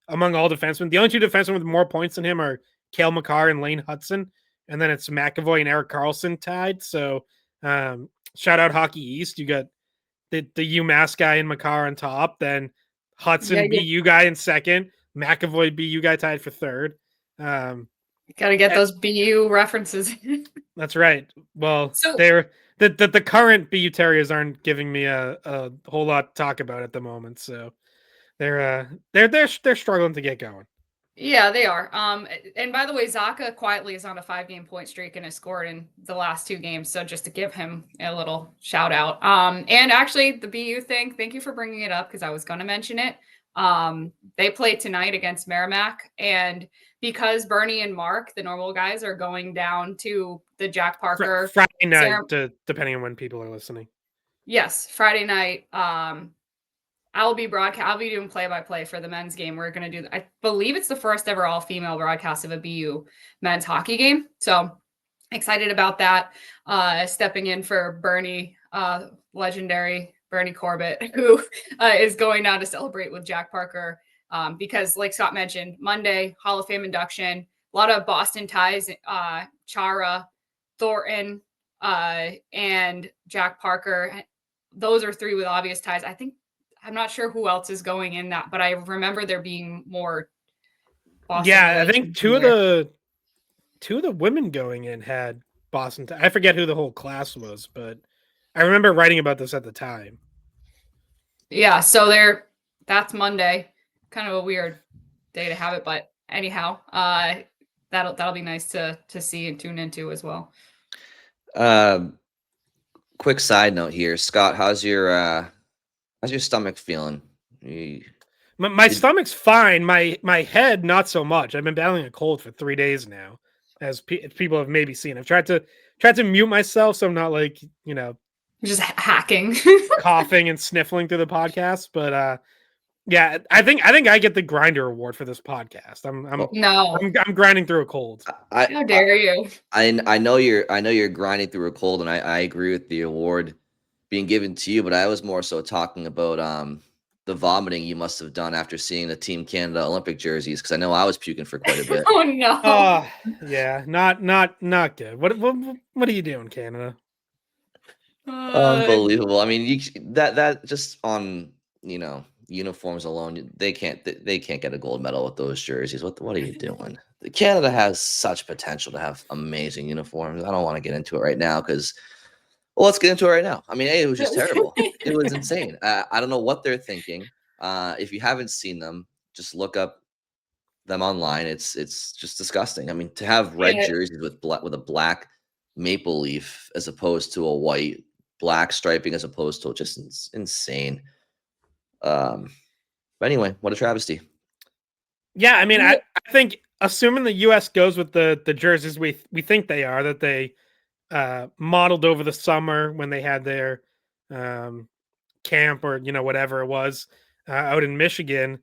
among all defensemen. The only two defensemen with more points than him are Cale Makar and Lane Hudson, and then it's McAvoy and Erik Karlsson tied. So shout out Hockey East. You got the UMass guy and Makar on top, then Hudson BU guy in second, McAvoy BU guy tied for third. Got to get those BU references. That's right. Well, they're the current BU Terriers aren't giving me a whole lot to talk about at the moment, so they're struggling to get going. Yeah, they are. And by the way, Zaka quietly is on a 5-game point streak and has scored in the last 2 games. So just to give him a little shout out. And actually the BU thing, thank you for bringing it up because I was going to mention it. They play tonight against Merrimack, and because Bernie and Mark, the normal guys, are going down to the Jack Parker Friday night, depending on when people are listening. Yes, Friday night. I'll be doing play-by-play for the men's game. We're going to do, I believe it's the first ever all-female broadcast of a BU men's hockey game. So excited about that. Stepping in for Bernie, legendary Bernie Corbett, who is going down to celebrate with Jack Parker. Because like Scott mentioned, Monday, Hall of Fame induction, a lot of Boston ties, Chara, Thornton, and Jack Parker. Those are 3 with obvious ties. I'm not sure who else is going in that, but I remember there being more. Boston I think two of the women going in had Boston. I forget who the whole class was, but I remember writing about this at the time. Yeah, so that's Monday. Kind of a weird day to have it, but anyhow, that'll be nice to see and tune into as well. Quick side note here, Scott. How's your stomach feeling? My stomach's fine. My head, not so much. I've been battling a cold for 3 days now, as people have maybe seen. I've tried to mute myself so I'm not like, just hacking, coughing and sniffling through the podcast. But yeah, I think I get the grinder award for this podcast. I'm grinding through a cold. How dare you? I know you're grinding through a cold, and I agree with the award being given to you, but I was more so talking about the vomiting you must have done after seeing the Team Canada Olympic jerseys, because I know I was puking for quite a bit. Oh no! Yeah, not good. What are you doing, Canada? Unbelievable. I mean, that just on uniforms alone, they can't get a gold medal with those jerseys. What are you doing? Canada has such potential to have amazing uniforms. I don't want to get into it right now because. Well, let's get into it right now. I mean, it was just terrible. It was insane. I don't know what they're thinking. If you haven't seen them, just look up them online. It's just disgusting. I mean, to have red jerseys with a black maple leaf as opposed to a white, black striping as opposed to just insane. But anyway, what a travesty. Yeah, I mean, I think assuming the U.S. goes with the jerseys we think they are, that they modeled over the summer when they had their camp or whatever it was out in Michigan,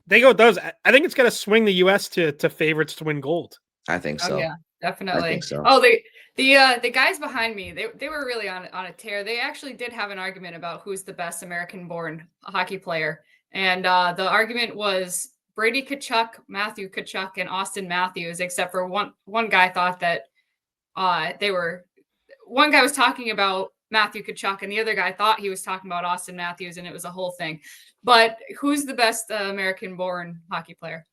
they go with those. I think it's going to swing the U.S. to favorites to win gold. I think so. Oh, yeah, definitely. I think so. Oh, the guys behind me, they were really on a tear. They actually did have an argument about who's the best American-born hockey player, and the argument was Brady Tkachuk, Matthew Tkachuk, and Austin Matthews. Except for one guy thought that. One guy was talking about Matthew Tkachuk and the other guy thought he was talking about Austin Matthews, and it was a whole thing. But who's the best American-born hockey player?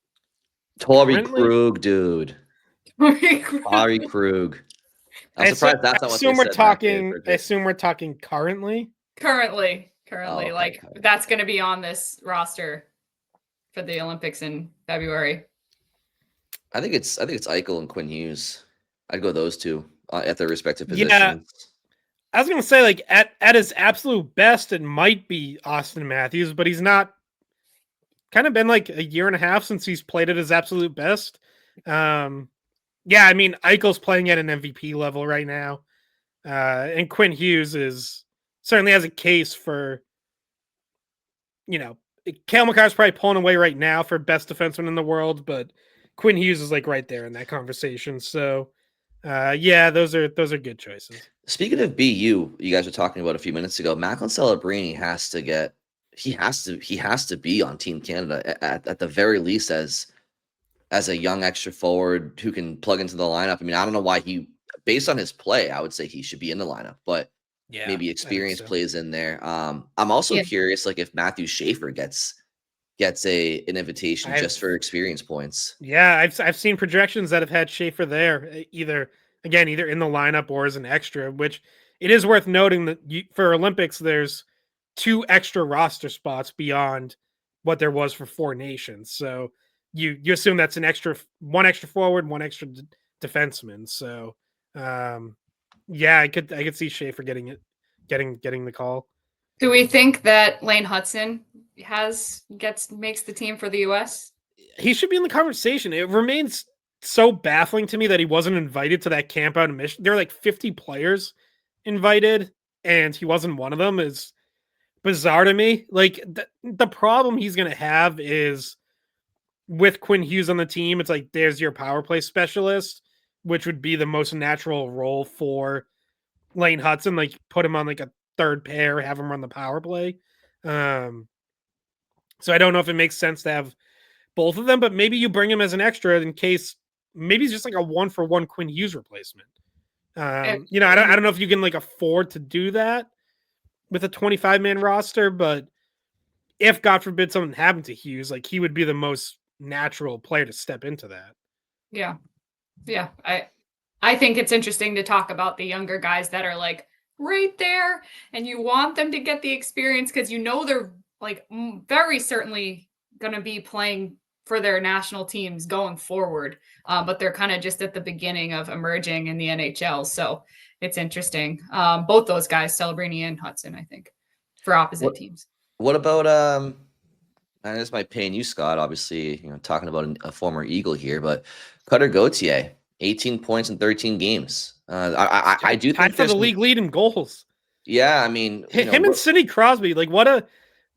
Torrey Krug, dude. Torrey Krug. I'm surprised that's not what they said. I assume we're talking currently. Currently, like that's going to be on this roster for the Olympics in February. I think it's Eichel and Quinn Hughes. I'd go those two at their respective positions. Yeah, I was gonna say, like, at his absolute best, it might be Austin Matthews, but he's not. Kind of been like a year and a half since he's played at his absolute best. Yeah, I mean, Eichel's playing at an MVP level right now, and Quinn Hughes certainly has a case for. Cale Makar's probably pulling away right now for best defenseman in the world, but Quinn Hughes is like right there in that conversation. So. Yeah, those are good choices. Speaking of BU, you guys were talking about a few minutes ago, Macklin Celebrini has to get he has to be on Team Canada at the very least as a young extra forward who can plug into the lineup. I mean, I don't know why based on his play, I would say he should be in the lineup, but Yeah, maybe I think experience so. plays in there. I'm also curious, like if Matthew Schaefer gets an invitation just for experience points. Yeah, I've seen projections that have had Schaefer there, either in the lineup or as an extra. Which it is worth noting that for Olympics, there's 2 extra roster spots beyond what there was for 4 nations. So you assume that's one extra forward, one extra defenseman. So yeah, I could see Schaefer getting the call. Do we think that Lane Hudson makes the team for the US? He should be in the conversation. It remains so baffling to me that he wasn't invited to that camp out in Michigan. There are like 50 players invited, and he wasn't one of them. Is bizarre to me. Like the problem he's going to have is with Quinn Hughes on the team. It's like there's your power play specialist, which would be the most natural role for Lane Hudson. Like put him on like a third pair, have him run the power play. So I don't know if it makes sense to have both of them, but maybe you bring him as an extra in case maybe he's just like a 1-for-1 Quinn Hughes replacement. I don't know if you can like afford to do that with a 25-man roster, but if God forbid something happened to Hughes, like he would be the most natural player to step into that. Yeah. Yeah. I think it's interesting to talk about the younger guys that are like right there and you want them to get the experience because they're like very certainly going to be playing for their national teams going forward. But they're kind of just at the beginning of emerging in the NHL. So it's interesting. Both those guys, Celebrini and Hudson, I think, for opposite teams. What about and this might pain you, Scott, obviously, talking about a former Eagle here, but Cutter Gauthier, 18 points in 13 games. I do tied think for the league lead in goals. Yeah, I mean, him and Sidney Crosby, like what a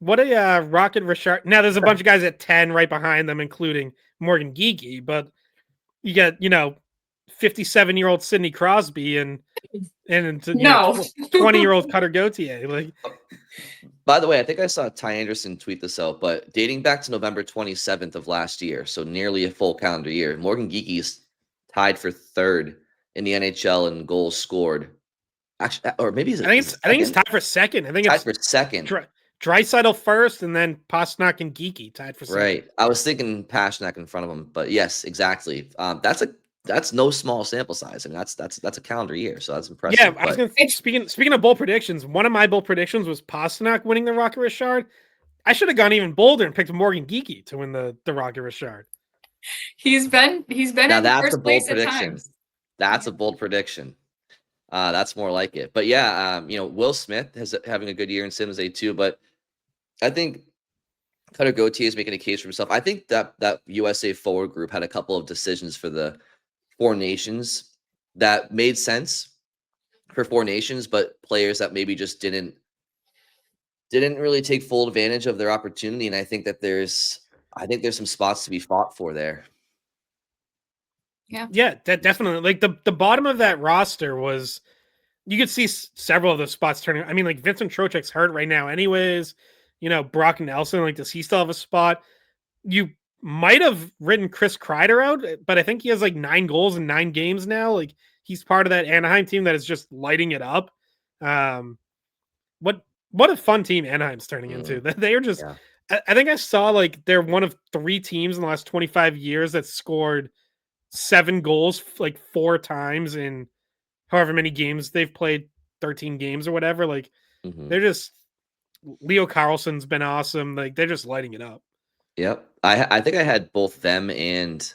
Rocket Richard. Now there's a bunch of guys at 10 right behind them, including Morgan Geekie, but you get 57-year-old Sidney Crosby and 20-year-old Cutter Gauthier. Like, by the way, I think I saw Ty Anderson tweet this out, but dating back to November 27th of last year, so nearly a full calendar year, Morgan Geekie is tied for third in the NHL in goals scored. Actually, or maybe I think it's tied for second. I think tied for second. Draisaitl first, and then Pastrnak and Geekie tied for second. Right. I was thinking Pastrnak in front of him, but yes, exactly. That's no small sample size. I mean, that's a calendar year, so that's impressive. Yeah, I was going to think. Speaking of bold predictions, one of my bold predictions was Pastrnak winning the Rocket Richard. I should have gone even bolder and picked Morgan Geekie to win the Rocket Richard. He's been now in that's first a bold place prediction. at times. That's a bold prediction. That's more like it. But yeah, Will Smith is having a good year in Sims A too. But I think Cutter Gauthier is making a case for himself. I think that USA forward group had a couple of decisions for the 4 nations that made sense for 4 nations, but players that maybe just didn't really take full advantage of their opportunity. And I think there's some spots to be fought for there. Yeah, that definitely. Like the bottom of that roster was, you could see several of those spots turning. I mean, like Vincent Trocheck's hurt right now, anyways. Brock Nelson, like, does he still have a spot? You might have written Chris Kreider out, but I think he has like 9 goals in 9 games now. Like, he's part of that Anaheim team that is just lighting it up. What a fun team Anaheim's turning into. They are just. Yeah. I think I saw like they're one of 3 teams in the last 25 years that scored 7 goals like 4 times in however many games they've played, 13 games or whatever. Like, they're just. Leo Carlson's been awesome. Like, they're just lighting it up. Yep. I think I had both them and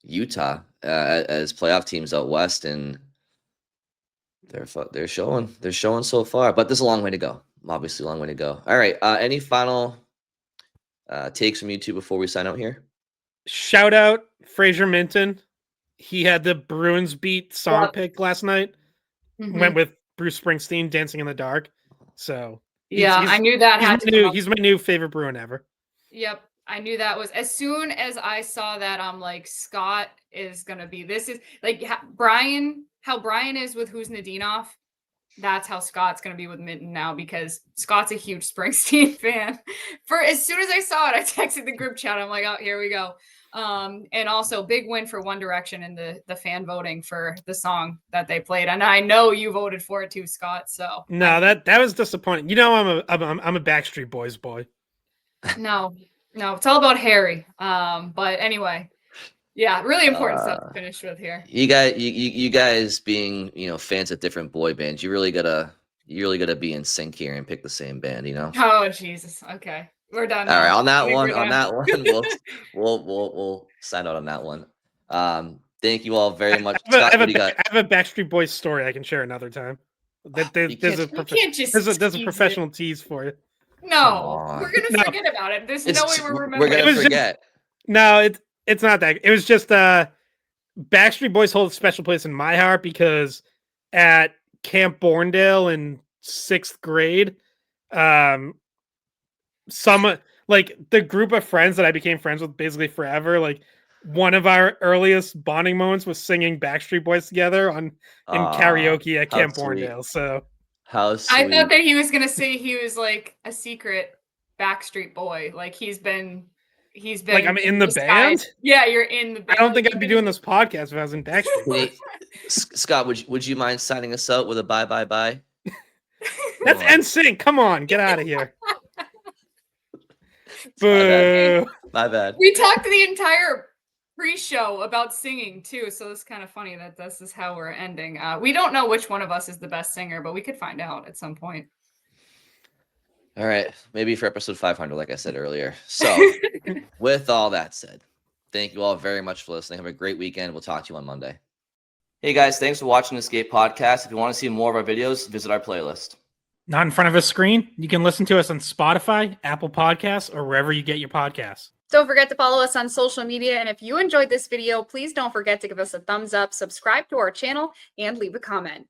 Utah as playoff teams out west, and they're showing so far. But there's a long way to go. Obviously, a long way to go. All right. Any final takes from you two before we sign out here? Shout out Fraser Minten. He had the Bruins beat song pick last night. Went with Bruce Springsteen, "Dancing in the Dark." So yeah, I knew that he's my new favorite Bruin ever. Yep. I knew that was, as soon as I saw that, I'm like, Scott is going to be, this is like how Brian is with Khusnutdinov. that's how Scott's going to be with Minten now, because Scott's a huge Springsteen fan. As soon as I saw it, I texted the group chat. I'm like, oh, here we go. And also big win for One Direction in the fan voting for the song that they played. And I know you voted for it too, Scott. So no, that was disappointing. You know, I'm a Backstreet Boys boy. No, it's all about Harry. But anyway, yeah, really important stuff to finish with here. You guys being, fans of different boy bands, you really gotta be in sync here and pick the same band, Oh Jesus. Okay. We're done. All right, now. on that I think one, we're done. we'll sign out on that one. Thank you all very much. I Scott, have what do you got? a Backstreet Boys story I can share another time. There's a professional tease for you. No, we're gonna forget about it. There's no way we're remembering. We're gonna forget. No, it's not that. It was just Backstreet Boys hold a special place in my heart because at Camp Borndale in 6th grade, some like the group of friends that I became friends with basically forever, like one of our earliest bonding moments was singing Backstreet Boys together in karaoke at Camp Borndale. So how sweet. I thought that he was gonna say he was like a secret Backstreet Boy, like he's been like I'm in the band. Yeah, you're in the band. I don't think I'd be doing this podcast if I was in Backstreet Boys. Scott, would you mind signing us out with a bye? That's NSYNC. Come on, get out of here. Boo. My bad. We talked the entire pre-show about singing too, so it's kind of funny that this is how we're ending. We don't know which one of us is the best singer, but we could find out at some point. All right, maybe for episode 500, like I said earlier. So, with all that said, thank you all very much for listening. Have a great weekend. We'll talk to you on Monday. Hey guys, thanks for watching the Skate Podcast. If you want to see more of our videos, visit our playlist. Not in front of a screen? You can listen to us on Spotify, Apple Podcasts, or wherever you get your podcasts. Don't forget to follow us on social media. And if you enjoyed this video, please don't forget to give us a thumbs up, subscribe to our channel, and leave a comment.